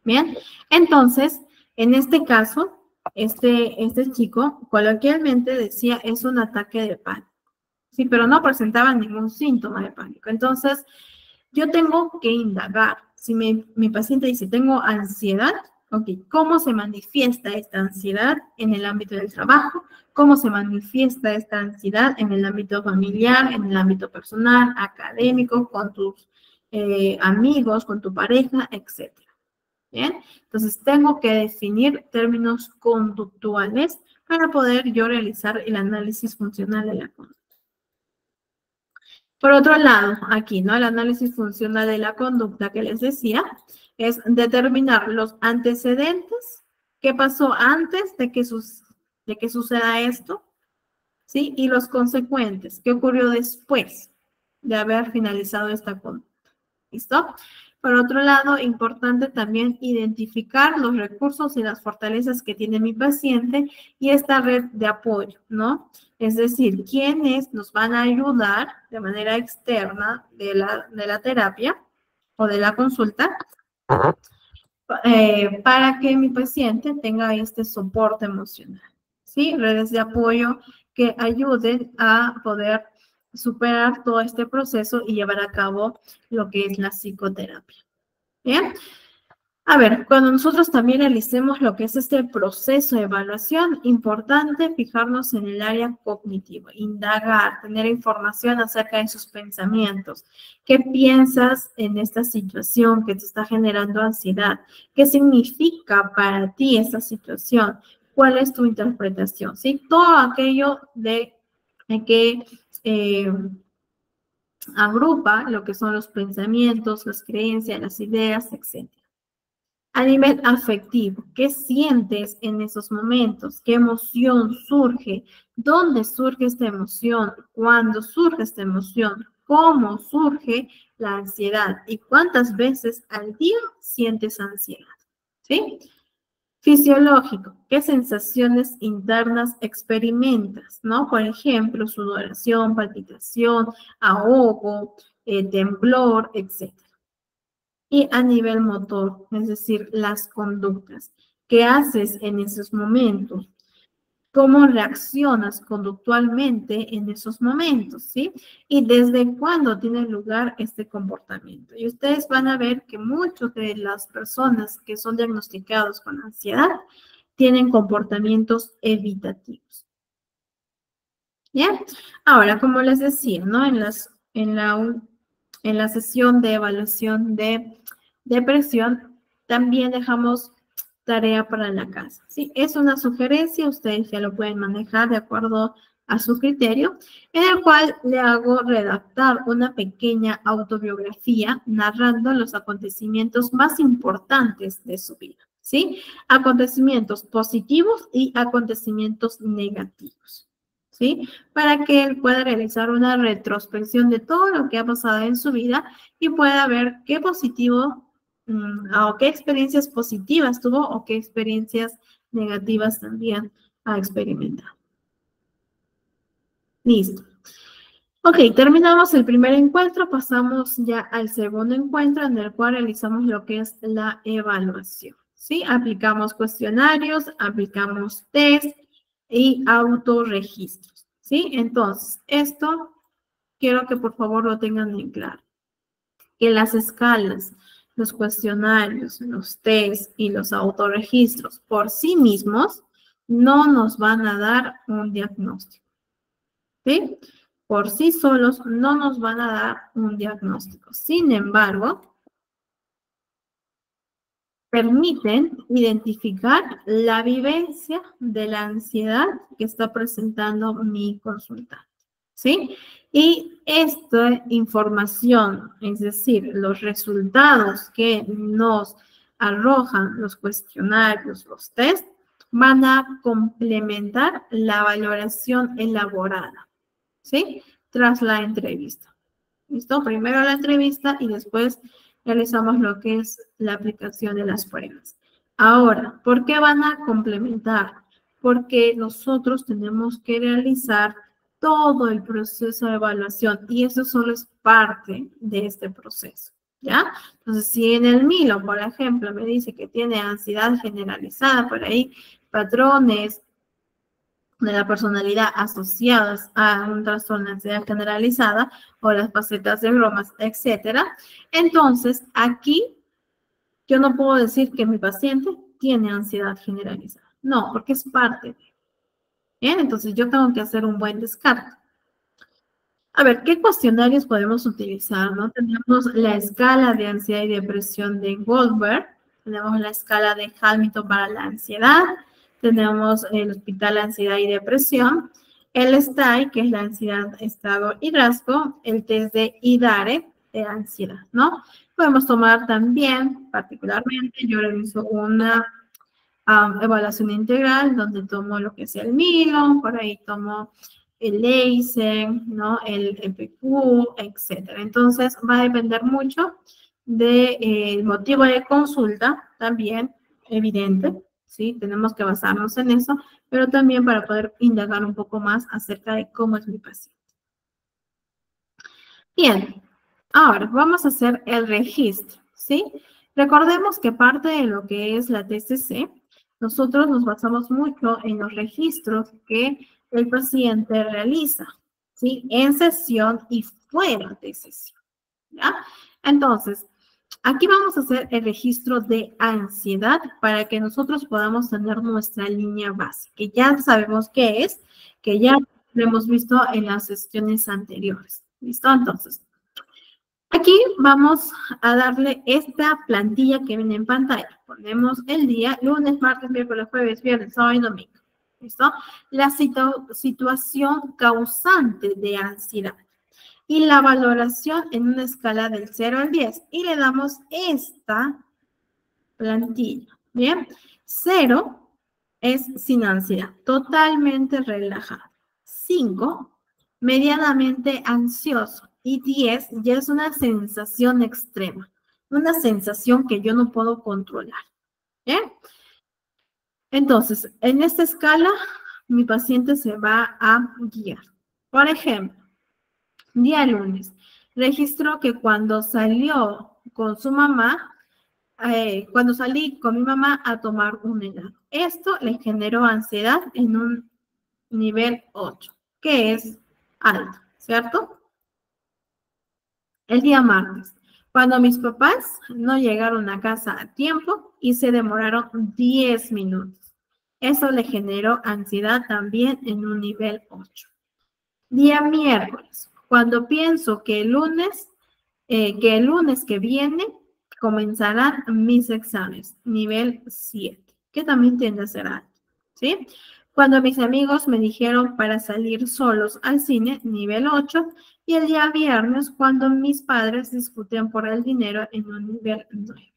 Bien, entonces, en este caso, este chico coloquialmente decía es un ataque de pánico, sí, pero no presentaba ningún síntoma de pánico. Entonces, yo tengo que indagar. Si mi paciente dice, tengo ansiedad, ok, ¿cómo se manifiesta esta ansiedad en el ámbito del trabajo? ¿Cómo se manifiesta esta ansiedad en el ámbito familiar, en el ámbito personal, académico, con tus amigos, con tu pareja, etcétera? ¿Bien? Entonces, tengo que definir términos conductuales para poder yo realizar el análisis funcional de la conducta. Por otro lado, aquí, ¿no? El análisis funcional de la conducta que les decía es determinar los antecedentes, qué pasó antes de que suceda esto, ¿sí? Y los consecuentes, qué ocurrió después de haber finalizado esta conducta. ¿Listo? Por otro lado, importante también identificar los recursos y las fortalezas que tiene mi paciente y esta red de apoyo, ¿no? Es decir, quiénes nos van a ayudar de manera externa de la terapia o de la consulta para que mi paciente tenga este soporte emocional, ¿sí? Redes de apoyo que ayuden a poder superar todo este proceso y llevar a cabo lo que es la psicoterapia. ¿Bien? A ver, cuando nosotros también realicemos lo que es este proceso de evaluación, importante fijarnos en el área cognitiva, indagar, tener información acerca de sus pensamientos. ¿Qué piensas en esta situación que te está generando ansiedad? ¿Qué significa para ti esta situación? ¿Cuál es tu interpretación? ¿Sí? Todo aquello de que agrupa lo que son los pensamientos, las creencias, las ideas, etc. A nivel afectivo, ¿qué sientes en esos momentos? ¿Qué emoción surge? ¿Dónde surge esta emoción? ¿Cuándo surge esta emoción? ¿Cómo surge la ansiedad? ¿Y cuántas veces al día sientes ansiedad? ¿Sí? Fisiológico, ¿qué sensaciones internas experimentas? ¿No? Por ejemplo, sudoración, palpitación, ahogo, temblor, etc. Y a nivel motor, es decir, las conductas. ¿Qué haces en esos momentos? ¿Cómo reaccionas conductualmente en esos momentos? ¿Sí? Y desde cuándo tiene lugar este comportamiento. Y ustedes van a ver que muchas de las personas que son diagnosticados con ansiedad tienen comportamientos evitativos. ¿Bien? Ahora, como les decía, ¿no? En la sesión de evaluación de depresión, también dejamos tarea para la casa, ¿sí? Es una sugerencia, ustedes ya lo pueden manejar de acuerdo a su criterio, en el cual le hago redactar una pequeña autobiografía narrando los acontecimientos más importantes de su vida, ¿sí? Acontecimientos positivos y acontecimientos negativos, ¿sí? Para que él pueda realizar una retrospección de todo lo que ha pasado en su vida y pueda ver qué positivo o qué experiencias positivas tuvo o qué experiencias negativas también ha experimentado. Listo. Ok, terminamos el primer encuentro, pasamos ya al segundo encuentro en el cual realizamos lo que es la evaluación, ¿sí? Aplicamos cuestionarios, aplicamos test y autorregistros, ¿sí? Entonces, esto quiero que por favor lo tengan en claro, que las escalas, los cuestionarios, los test y los autorregistros por sí mismos no nos van a dar un diagnóstico, ¿sí? Por sí solos no nos van a dar un diagnóstico. Sin embargo, permiten identificar la vivencia de la ansiedad que está presentando mi consultante, ¿sí? Y esta información, es decir, los resultados que nos arrojan los cuestionarios, los test, van a complementar la valoración elaborada, ¿sí? Tras la entrevista. ¿Listo? Primero la entrevista y después realizamos lo que es la aplicación de las pruebas. Ahora, ¿por qué van a complementar? Porque nosotros tenemos que realizar todo el proceso de evaluación y eso solo es parte de este proceso, ¿ya? Entonces, si en el Milo, por ejemplo, me dice que tiene ansiedad generalizada, por ahí, patrones de la personalidad asociadas a un trastorno de ansiedad generalizada o las facetas de bromas, etcétera. Entonces, aquí yo no puedo decir que mi paciente tiene ansiedad generalizada. No, porque es parte de. Bien, entonces yo tengo que hacer un buen descarte. A ver, ¿qué cuestionarios podemos utilizar? ¿No? Tenemos la escala de ansiedad y depresión de Goldberg, tenemos la escala de Hamilton para la ansiedad, tenemos el Hospital Ansiedad y Depresión, el STAI, que es la ansiedad, estado y rasgo, el test de IDARE, de ansiedad, ¿no? Podemos tomar también, particularmente, yo realizo una evaluación integral, donde tomo lo que es el Milo, por ahí tomo el Leisen, ¿no? El EPQ, etcétera. Entonces, va a depender mucho del motivo de consulta, también, evidente, ¿sí? Tenemos que basarnos en eso, pero también para poder indagar un poco más acerca de cómo es mi paciente. Bien, ahora vamos a hacer el registro, ¿sí? Recordemos que parte de lo que es la TCC, nosotros nos basamos mucho en los registros que el paciente realiza, ¿sí? En sesión y fuera de sesión, ¿ya? Entonces, aquí vamos a hacer el registro de ansiedad para que nosotros podamos tener nuestra línea base, que ya sabemos qué es, que ya lo hemos visto en las sesiones anteriores. ¿Listo? Entonces, aquí vamos a darle esta plantilla que viene en pantalla. Ponemos el día, lunes, martes, miércoles, jueves, viernes, sábado y domingo. ¿Listo? La situación causante de ansiedad. Y la valoración en una escala del 0 al 10. Y le damos esta plantilla. ¿Bien? 0 es sin ansiedad, totalmente relajado. 5, medianamente ansioso. Y 10 ya es una sensación extrema, una sensación que yo no puedo controlar. ¿Bien? Entonces, en esta escala, mi paciente se va a guiar. Por ejemplo, día lunes, registró que cuando salió con su mamá, cuando salí con mi mamá a tomar un helado. Esto le generó ansiedad en un nivel 8, que es alto, ¿cierto? El día martes, cuando mis papás no llegaron a casa a tiempo y se demoraron 10 minutos. Eso le generó ansiedad también en un nivel 8. Día miércoles, cuando pienso que el lunes que viene comenzarán mis exámenes, nivel 7, que también tiende a ser alto, ¿sí? Cuando mis amigos me dijeron para salir solos al cine, nivel 8, y el día viernes, cuando mis padres discutían por el dinero en un nivel 9.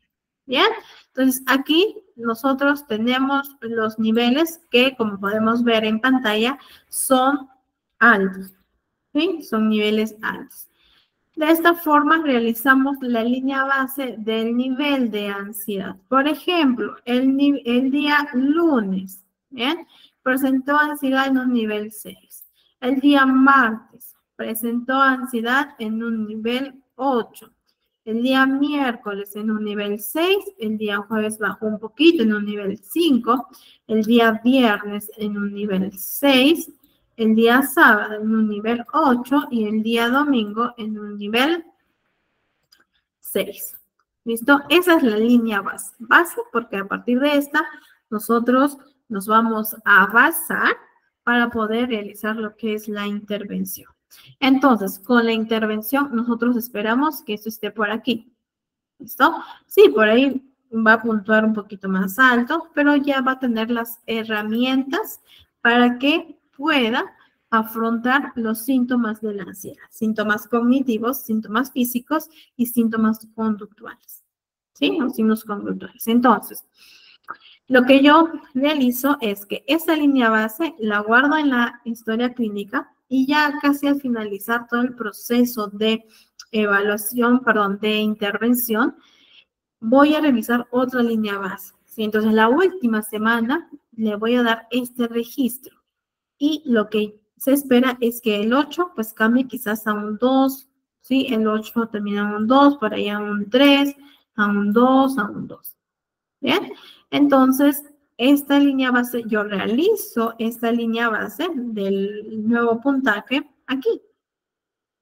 ¿Bien? Entonces, aquí nosotros tenemos los niveles que, como podemos ver en pantalla, son altos, ¿sí? Son niveles altos. De esta forma realizamos la línea base del nivel de ansiedad. Por ejemplo, el día lunes, ¿bien? Presentó ansiedad en un nivel 6. El día martes presentó ansiedad en un nivel 8. El día miércoles en un nivel 6, el día jueves bajó un poquito en un nivel 5, el día viernes en un nivel 6, el día sábado en un nivel 8 y el día domingo en un nivel 6. ¿Listo? Esa es la línea base. Base porque a partir de esta nosotros nos vamos a basar para poder realizar lo que es la intervención. Entonces, con la intervención nosotros esperamos que esto esté por aquí. ¿Listo? Sí, por ahí va a puntuar un poquito más alto, pero ya va a tener las herramientas para que pueda afrontar los síntomas de la ansiedad, síntomas cognitivos, síntomas físicos y síntomas conductuales, ¿sí? Los signos conductuales. Entonces, lo que yo realizo es que esa línea base la guardo en la historia clínica y ya casi al finalizar todo el proceso de evaluación, perdón, de intervención, voy a revisar otra línea base. ¿Sí? Entonces, la última semana le voy a dar este registro. Y lo que se espera es que el 8 pues cambie quizás a un 2, ¿sí? El 8 termina en un 2, por ahí a un 3, a un 2, a un 2. ¿Bien? Entonces, esta línea base, yo realizo esta línea base del nuevo puntaje aquí.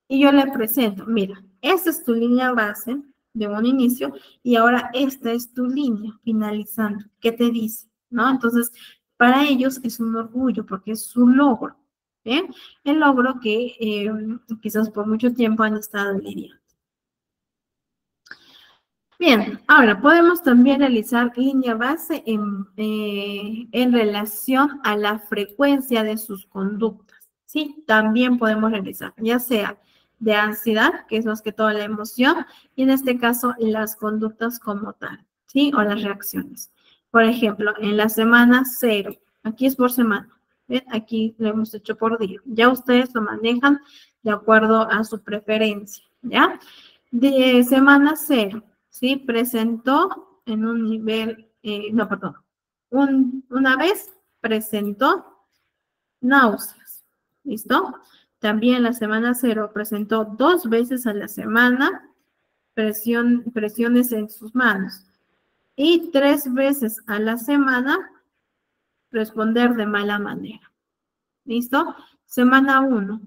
Y yo le presento, mira, esta es tu línea base de un inicio y ahora esta es tu línea finalizando. ¿Qué te dice? ¿No? Entonces, para ellos es un orgullo porque es su logro. ¿Bien? El logro que quizás por mucho tiempo han estado lidiando. Bien, ahora podemos también realizar línea base en relación a la frecuencia de sus conductas, ¿sí? También podemos realizar, ya sea de ansiedad, que es más que todo la emoción, y en este caso las conductas como tal, ¿sí? O las reacciones. Por ejemplo, en la semana 0, aquí es por semana, ¿ven? Aquí lo hemos hecho por día. Ya ustedes lo manejan de acuerdo a su preferencia, ¿ya? De semana 0. ¿Sí? Presentó en un nivel, no, perdón, una vez presentó náuseas, ¿listo? También la semana 0 presentó 2 veces a la semana presiones en sus manos y 3 veces a la semana responder de mala manera, ¿listo? Semana 1,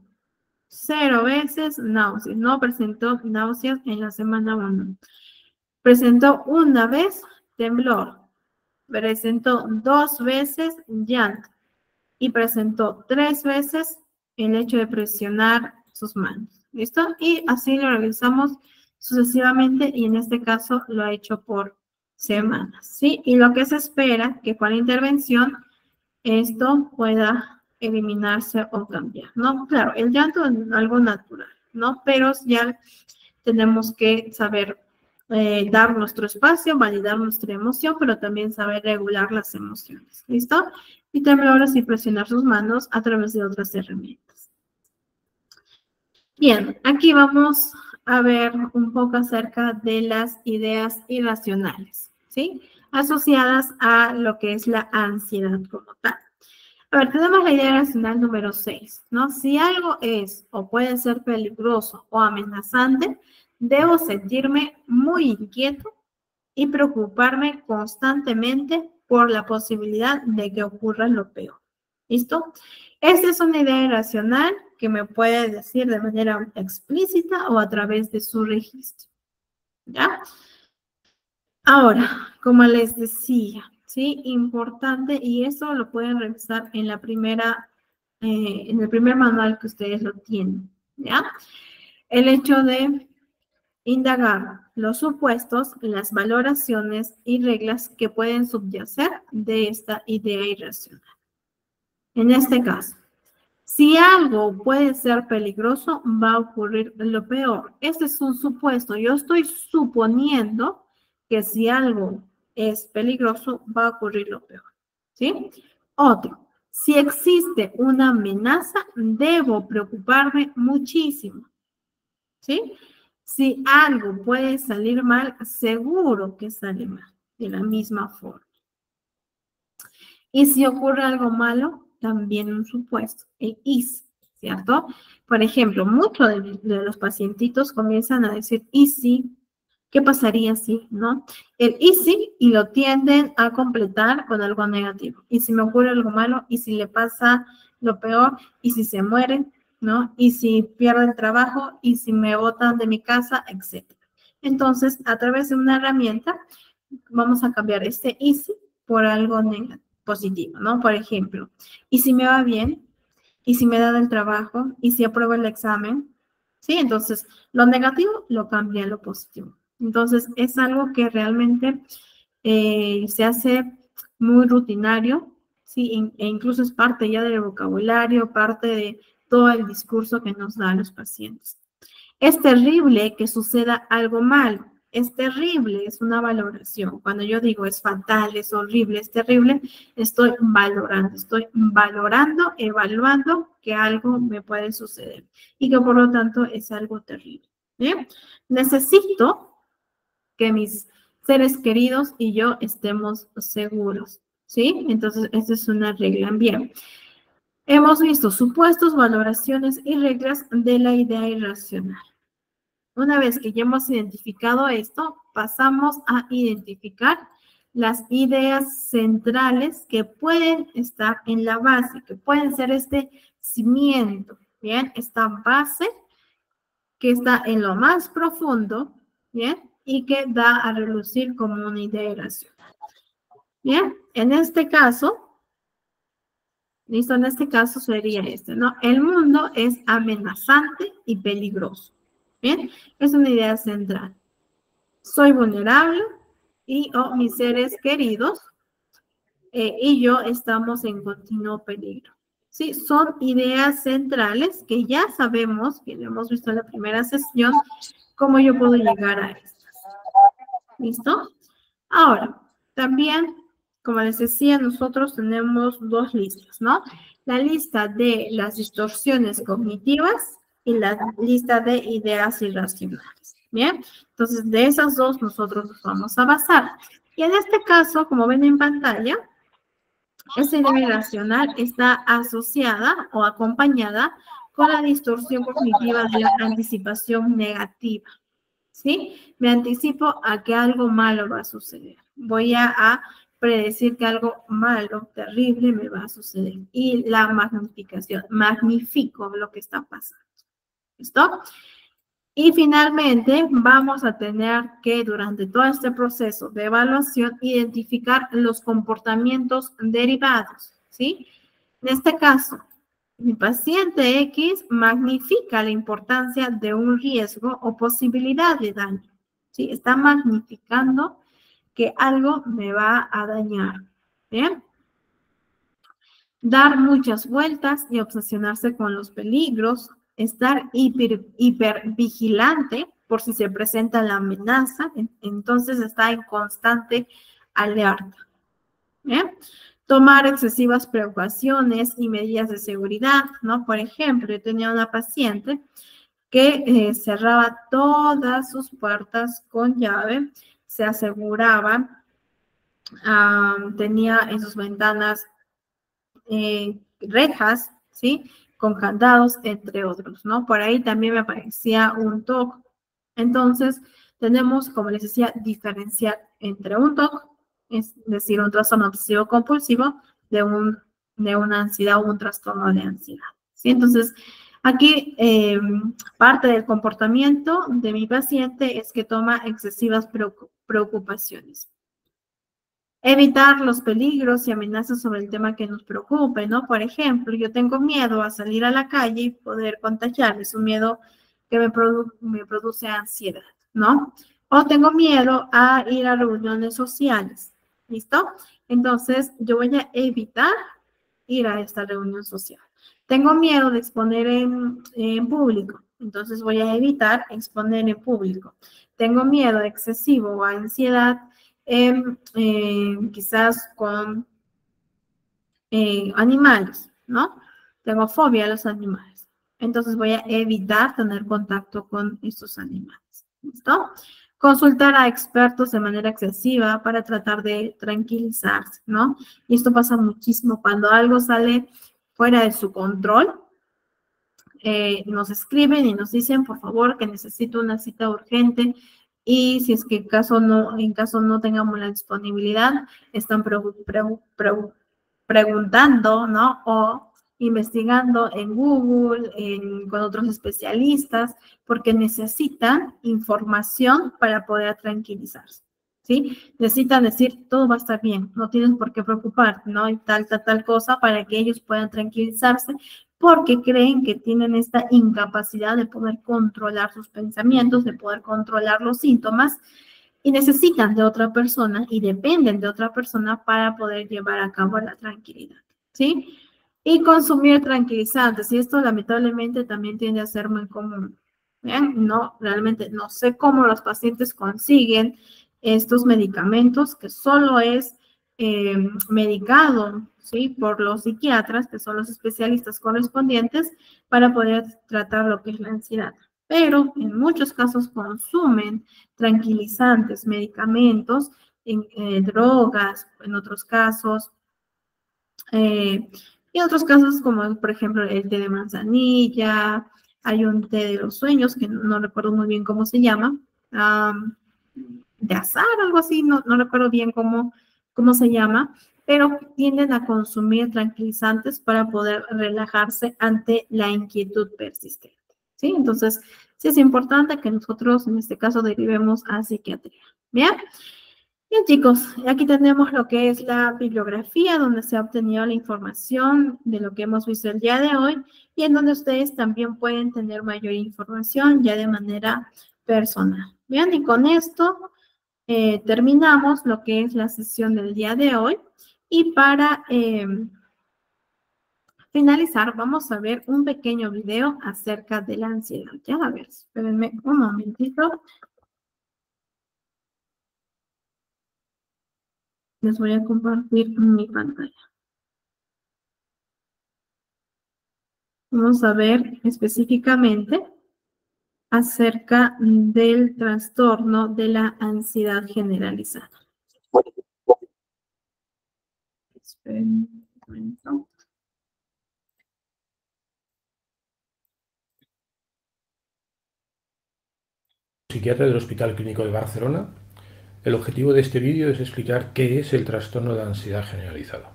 0 veces náuseas, no presentó náuseas en la semana 1. Presentó una vez temblor, presentó 2 veces llanto y presentó 3 veces el hecho de presionar sus manos. ¿Listo? Y así lo realizamos sucesivamente y en este caso lo ha hecho por semanas. ¿Sí? Y lo que se espera que con la intervención esto pueda eliminarse o cambiar, ¿no? Claro, el llanto es algo natural, ¿no? Pero ya tenemos que saber dar nuestro espacio, validar nuestra emoción, pero también saber regular las emociones. ¿Listo? Y también ahora sí presionar sus manos a través de otras herramientas. Bien, aquí vamos a ver un poco acerca de las ideas irracionales, ¿sí? Asociadas a lo que es la ansiedad como tal. A ver, tenemos la idea irracional número 6, ¿no? Si algo es o puede ser peligroso o amenazante, debo sentirme muy inquieto y preocuparme constantemente por la posibilidad de que ocurra lo peor. ¿Listo? Esta es una idea irracional que me puede decir de manera explícita o a través de su registro. ¿Ya? Ahora, como les decía, ¿sí? Importante, y eso lo pueden revisar en la primera, en el primer manual que ustedes lo tienen, ¿ya? El hecho de indagar los supuestos, las valoraciones y reglas que pueden subyacer de esta idea irracional. En este caso, si algo puede ser peligroso, va a ocurrir lo peor. Este es un supuesto. Yo estoy suponiendo que si algo es peligroso, va a ocurrir lo peor. ¿Sí? Otro. Si existe una amenaza, debo preocuparme muchísimo. ¿Sí? Si algo puede salir mal, seguro que sale mal, de la misma forma. Y si ocurre algo malo, también un supuesto, el is, ¿cierto? Por ejemplo, muchos de los pacientitos comienzan a decir, ¿y si? ¿Qué pasaría si? ¿No? El y si, y lo tienden a completar con algo negativo. ¿Y si me ocurre algo malo? ¿Y si le pasa lo peor? ¿Y si se mueren? ¿No? ¿Y si pierdo el trabajo? ¿Y si me botan de mi casa? Etcétera. Entonces, a través de una herramienta, vamos a cambiar este y si por algo positivo, ¿no? Por ejemplo, ¿y si me va bien? ¿Y si me dan el trabajo? ¿Y si apruebo el examen? ¿Sí? Entonces, lo negativo lo cambia a lo positivo. Entonces, es algo que realmente se hace muy rutinario, ¿sí? E incluso es parte ya del vocabulario, parte de todo el discurso que nos dan los pacientes. Es terrible que suceda algo malo. Es terrible, es una valoración. Cuando yo digo es fatal, es horrible, es terrible, estoy valorando, evaluando que algo me puede suceder y que por lo tanto es algo terrible. ¿Bien? Necesito que mis seres queridos y yo estemos seguros. ¿Sí? Entonces, esta es una regla. Bien. Hemos visto supuestos, valoraciones y reglas de la idea irracional. Una vez que ya hemos identificado esto, pasamos a identificar las ideas centrales que pueden estar en la base, que pueden ser este cimiento, ¿bien? Esta base que está en lo más profundo, ¿bien? Y que da a relucir como una idea irracional. Bien, en este caso, listo, en este caso sería este, ¿no? El mundo es amenazante y peligroso, ¿bien? Es una idea central. soy vulnerable y mis seres queridos y yo estamos en continuo peligro. Sí, son ideas centrales que ya sabemos, que lo hemos visto en la primera sesión, cómo yo puedo llegar a estas. ¿Listo? Ahora, también, como les decía, nosotros tenemos dos listas, ¿no? La lista de las distorsiones cognitivas y la lista de ideas irracionales. Bien, entonces de esas dos nosotros nos vamos a basar. Y en este caso, como ven en pantalla, esta idea irracional está asociada o acompañada con la distorsión cognitiva de la anticipación negativa. ¿Sí? Me anticipo a que algo malo va a suceder. Voy a predecir que algo malo, terrible me va a suceder. Y la magnificación, magnifico lo que está pasando. ¿Listo? Y finalmente vamos a tener que durante todo este proceso de evaluación identificar los comportamientos derivados, ¿sí? En este caso, mi paciente X magnifica la importancia de un riesgo o posibilidad de daño, ¿sí? Está magnificando que algo me va a dañar, ¿bien? Dar muchas vueltas y obsesionarse con los peligros, estar hipervigilante por si se presenta la amenaza, entonces está en constante alerta. ¿Bien? Tomar excesivas precauciones y medidas de seguridad, ¿no? Por ejemplo, yo tenía una paciente que cerraba todas sus puertas con llave, se aseguraba, tenía en sus ventanas rejas, ¿sí? Con candados, entre otros, ¿no? Por ahí también me aparecía un TOC. Entonces, tenemos, como les decía, diferenciar entre un TOC, es decir, un trastorno obsesivo compulsivo, de una ansiedad o un trastorno de ansiedad, ¿sí? Entonces, aquí parte del comportamiento de mi paciente es que toma excesivas preocupaciones. Evitar los peligros y amenazas sobre el tema que nos preocupe, ¿no? Por ejemplo, yo tengo miedo a salir a la calle y poder contagiar, es un miedo que me produce ansiedad, ¿no? O tengo miedo a ir a reuniones sociales, ¿listo? Entonces, yo voy a evitar ir a esta reunión social. Tengo miedo de exponer en público, entonces voy a evitar exponer en público. Tengo miedo excesivo o ansiedad, quizás con animales, ¿no? Tengo fobia a los animales. Entonces voy a evitar tener contacto con estos animales. ¿Listo? Consultar a expertos de manera excesiva para tratar de tranquilizarse, ¿no? Y esto pasa muchísimo cuando algo sale fuera de su control. Nos escriben y nos dicen, por favor, que necesito una cita urgente y si es que en caso no tengamos la disponibilidad, están preguntando, ¿no? O investigando en Google, con otros especialistas, porque necesitan información para poder tranquilizarse, ¿sí? Necesitan decir, todo va a estar bien, no tienes por qué preocuparte, ¿no? Y tal cosa para que ellos puedan tranquilizarse, porque creen que tienen esta incapacidad de poder controlar sus pensamientos, de poder controlar los síntomas, y necesitan de otra persona y dependen de otra persona para poder llevar a cabo la tranquilidad, ¿sí? Y consumir tranquilizantes, y esto lamentablemente también tiende a ser muy común. ¿Bien? No, realmente no sé cómo los pacientes consiguen estos medicamentos, que solo es medicado, ¿sí? Por los psiquiatras, que son los especialistas correspondientes, para poder tratar lo que es la ansiedad. Pero en muchos casos consumen tranquilizantes, medicamentos, drogas, en otros casos, y en otros casos como por ejemplo el té de manzanilla, hay un té de los sueños, que no recuerdo muy bien cómo se llama, de azar, algo así, no recuerdo bien cómo se llama, pero tienden a consumir tranquilizantes para poder relajarse ante la inquietud persistente, ¿sí? Entonces, sí es importante que nosotros, en este caso, derivemos a psiquiatría, ¿bien? Bien, chicos, aquí tenemos lo que es la bibliografía, donde se ha obtenido la información de lo que hemos visto el día de hoy, y en donde ustedes también pueden tener mayor información ya de manera personal. Bien, y con esto terminamos lo que es la sesión del día de hoy. Y para finalizar, vamos a ver un pequeño video acerca de la ansiedad. Ya, a ver, espérenme un momentito. Les voy a compartir mi pantalla. Vamos a ver específicamente acerca del trastorno de la ansiedad generalizada. Esperen un momento. Psiquiatra del Hospital Clínico de Barcelona. El objetivo de este vídeo es explicar qué es el trastorno de ansiedad generalizada.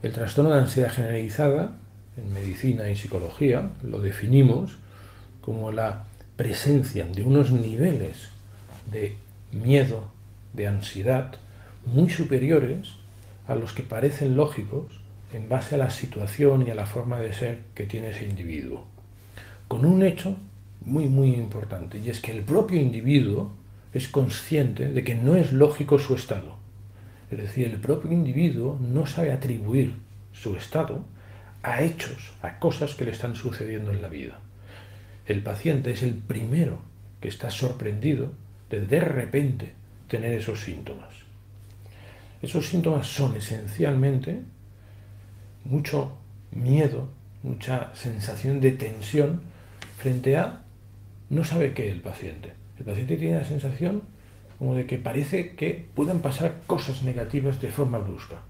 El trastorno de ansiedad generalizada, en medicina y psicología, lo definimos como la presencia de unos niveles de miedo, de ansiedad, muy superiores a los que parecen lógicos en base a la situación y a la forma de ser que tiene ese individuo. Con un hecho muy importante, y es que el propio individuo es consciente de que no es lógico su estado. Es decir, el propio individuo no sabe atribuir su estado a hechos, a cosas que le están sucediendo en la vida. El paciente es el primero que está sorprendido de repente tener esos síntomas. Esos síntomas son esencialmente mucho miedo, mucha sensación de tensión frente a no sabe qué el paciente. El paciente tiene la sensación como de que parece que puedan pasar cosas negativas de forma brusca.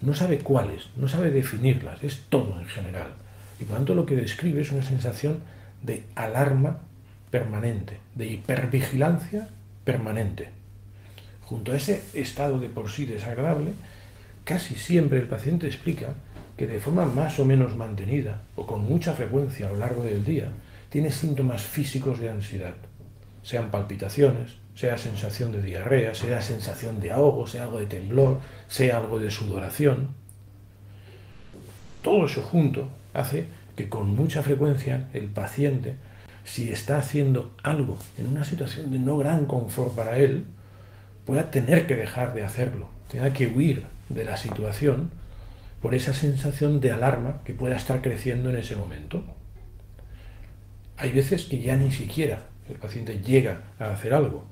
No sabe cuáles, no sabe definirlas, es todo en general. Y por lo tanto lo que describe es una sensación de alarma permanente, de hipervigilancia permanente. Junto a ese estado de por sí desagradable, casi siempre el paciente explica que de forma más o menos mantenida o con mucha frecuencia a lo largo del día tiene síntomas físicos de ansiedad, sean palpitaciones, sea sensación de diarrea, sea sensación de ahogo, sea algo de temblor, sea algo de sudoración. Todo eso junto hace que con mucha frecuencia el paciente, si está haciendo algo en una situación de no gran confort para él, pueda tener que dejar de hacerlo, tenga que huir de la situación por esa sensación de alarma que pueda estar creciendo en ese momento. Hay veces que ya ni siquiera el paciente llega a hacer algo,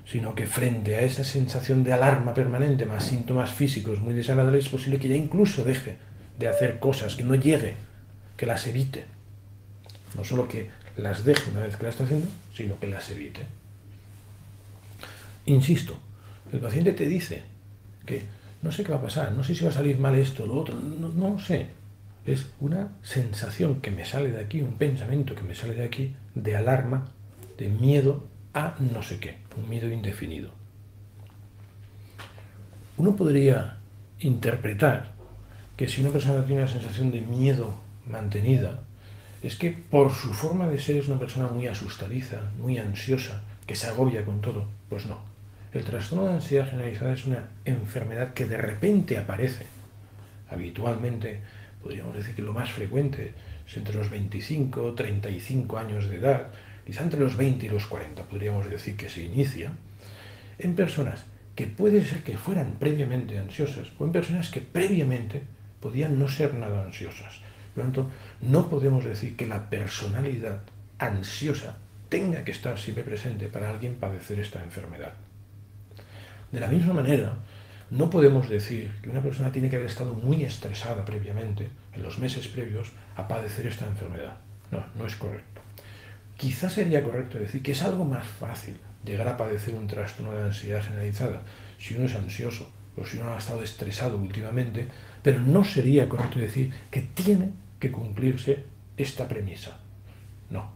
sino que frente a esa sensación de alarma permanente más síntomas físicos muy desagradables, es posible que ya incluso deje de hacer cosas, que no llegue, que las evite. No solo que las deje una vez que las está haciendo, sino que las evite. Insisto, el paciente te dice que no sé qué va a pasar, no sé si va a salir mal esto o lo otro, no sé. Es una sensación que me sale de aquí, un pensamiento que me sale de aquí, de alarma, de miedo a no sé qué, un miedo indefinido. Uno podría interpretar que si una persona tiene una sensación de miedo mantenida, es que por su forma de ser es una persona muy asustadiza, muy ansiosa, que se agobia con todo. Pues no. El trastorno de ansiedad generalizada es una enfermedad que de repente aparece. Habitualmente, podríamos decir que lo más frecuente es entre los 25, 35 años de edad, quizá entre los 20 y los 40, podríamos decir que se inicia, en personas que puede ser que fueran previamente ansiosas o en personas que previamente podían no ser nada ansiosas. Por lo tanto, no podemos decir que la personalidad ansiosa tenga que estar siempre presente para alguien padecer esta enfermedad. De la misma manera, no podemos decir que una persona tiene que haber estado muy estresada previamente, en los meses previos, a padecer esta enfermedad. No, no es correcto. Quizás sería correcto decir que es algo más fácil llegar a padecer un trastorno de ansiedad generalizada si uno es ansioso o si uno ha estado estresado últimamente, pero no sería correcto decir que tiene que cumplirse esta premisa. No.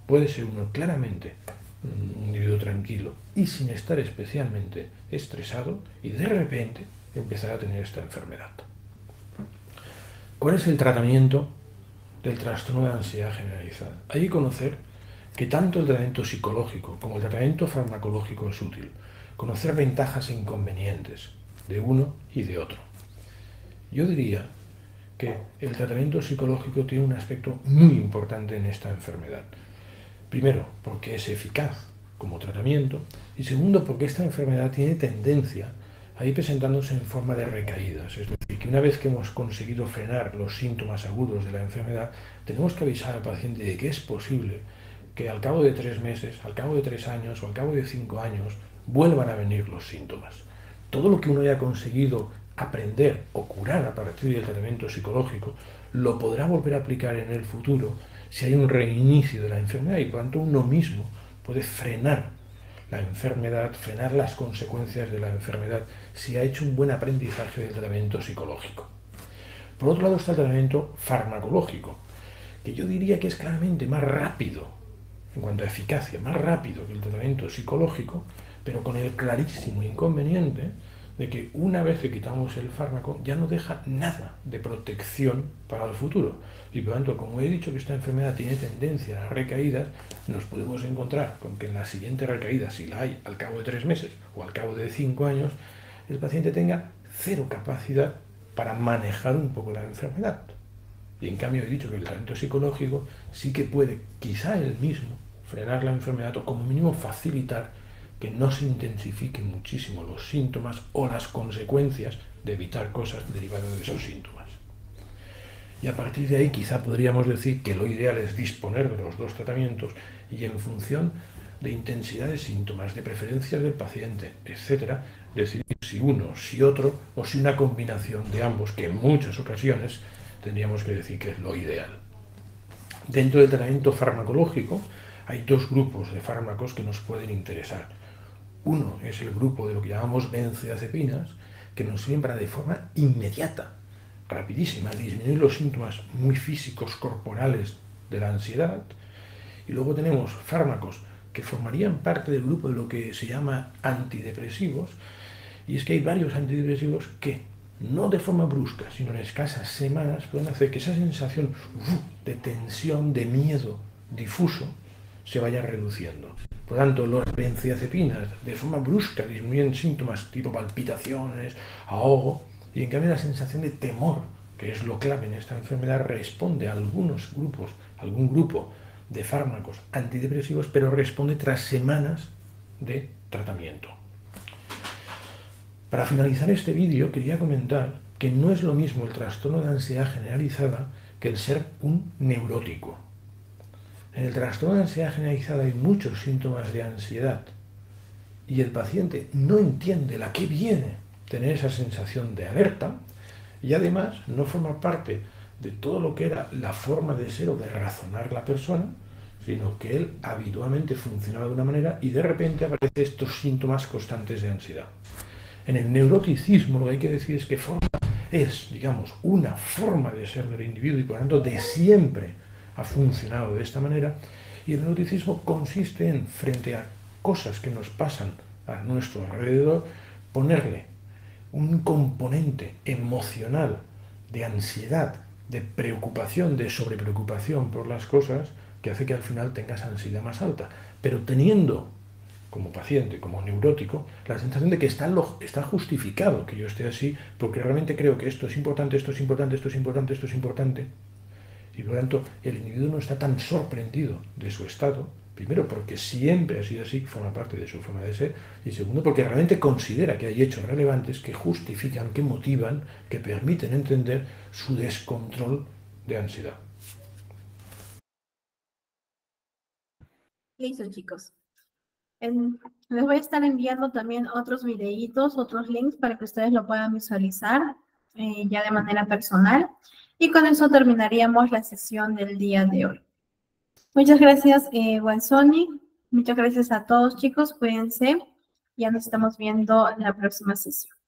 Puede ser uno claramente un individuo tranquilo y sin estar especialmente estresado y de repente empezar a tener esta enfermedad. ¿Cuál es el tratamiento del trastorno de ansiedad generalizada? Hay que conocer que tanto el tratamiento psicológico como el tratamiento farmacológico es útil. Conocer ventajas e inconvenientes de uno y de otro. Yo diría que el tratamiento psicológico tiene un aspecto muy importante en esta enfermedad. Primero, porque es eficaz como tratamiento, y segundo, porque esta enfermedad tiene tendencia a ir presentándose en forma de recaídas. Es decir, que una vez que hemos conseguido frenar los síntomas agudos de la enfermedad, tenemos que avisar al paciente de que es posible que al cabo de 3 meses, al cabo de 3 años o al cabo de 5 años vuelvan a venir los síntomas. Todo lo que uno haya conseguido aprender o curar a partir del tratamiento psicológico lo podrá volver a aplicar en el futuro si hay un reinicio de la enfermedad, y por tanto uno mismo puede frenar la enfermedad, frenar las consecuencias de la enfermedad si ha hecho un buen aprendizaje del tratamiento psicológico. Por otro lado está el tratamiento farmacológico, que yo diría que es claramente más rápido en cuanto a eficacia, más rápido que el tratamiento psicológico, pero con el clarísimo inconveniente de que una vez que quitamos el fármaco ya no deja nada de protección para el futuro. Y por lo tanto, como he dicho que esta enfermedad tiene tendencia a recaídas, nos podemos encontrar con que en la siguiente recaída, si la hay al cabo de 3 meses o al cabo de 5 años, el paciente tenga cero capacidad para manejar un poco la enfermedad. Y en cambio he dicho que el tratamiento psicológico sí que puede, quizá él mismo, frenar la enfermedad o como mínimo facilitar que no se intensifiquen muchísimo los síntomas o las consecuencias de evitar cosas derivadas de esos síntomas. Y a partir de ahí quizá podríamos decir que lo ideal es disponer de los dos tratamientos y en función de intensidad de síntomas, de preferencias del paciente, etcétera, decidir si uno, si otro o si una combinación de ambos, que en muchas ocasiones tendríamos que decir que es lo ideal. Dentro del tratamiento farmacológico hay dos grupos de fármacos que nos pueden interesar. Uno es el grupo de lo que llamamos benzodiazepinas, que nos sirven para de forma inmediata, rapidísima, disminuir los síntomas muy físicos, corporales de la ansiedad. Y luego tenemos fármacos que formarían parte del grupo de lo que se llama antidepresivos, y es que hay varios antidepresivos que no de forma brusca, sino en escasas semanas pueden hacer que esa sensación de tensión, de miedo difuso se vaya reduciendo. Por lo tanto, las benzodiazepinas de forma brusca disminuyen síntomas tipo palpitaciones, ahogo, y en cambio la sensación de temor, que es lo clave en esta enfermedad, responde a algunos grupos, algún grupo de fármacos antidepresivos, pero responde tras semanas de tratamiento. Para finalizar este vídeo quería comentar que no es lo mismo el trastorno de ansiedad generalizada que el ser un neurótico. En el trastorno de ansiedad generalizada hay muchos síntomas de ansiedad y el paciente no entiende a qué viene tener esa sensación de alerta y además no forma parte de todo lo que era la forma de ser o de razonar la persona, sino que él habitualmente funcionaba de una manera y de repente aparecen estos síntomas constantes de ansiedad. En el neuroticismo lo que hay que decir es que es, digamos, una forma de ser del individuo y por lo tanto de siempre ha funcionado de esta manera, y el neuroticismo consiste en, frente a cosas que nos pasan a nuestro alrededor, ponerle un componente emocional de ansiedad, de preocupación, de sobrepreocupación por las cosas, que hace que al final tengas ansiedad más alta, pero teniendo como paciente, como neurótico, la sensación de que está justificado que yo esté así, porque realmente creo que esto es importante, esto es importante, esto es importante, esto es importante, y por lo tanto el individuo no está tan sorprendido de su estado, primero porque siempre ha sido así, forma parte de su forma de ser, y segundo porque realmente considera que hay hechos relevantes que justifican, que motivan, que permiten entender su descontrol de ansiedad. Listo, chicos. Les voy a estar enviando también otros videitos, otros links para que ustedes lo puedan visualizar ya de manera personal. Y con eso terminaríamos la sesión del día de hoy. Muchas gracias, Walsoni. Muchas gracias a todos, chicos. Cuídense. Ya nos estamos viendo en la próxima sesión.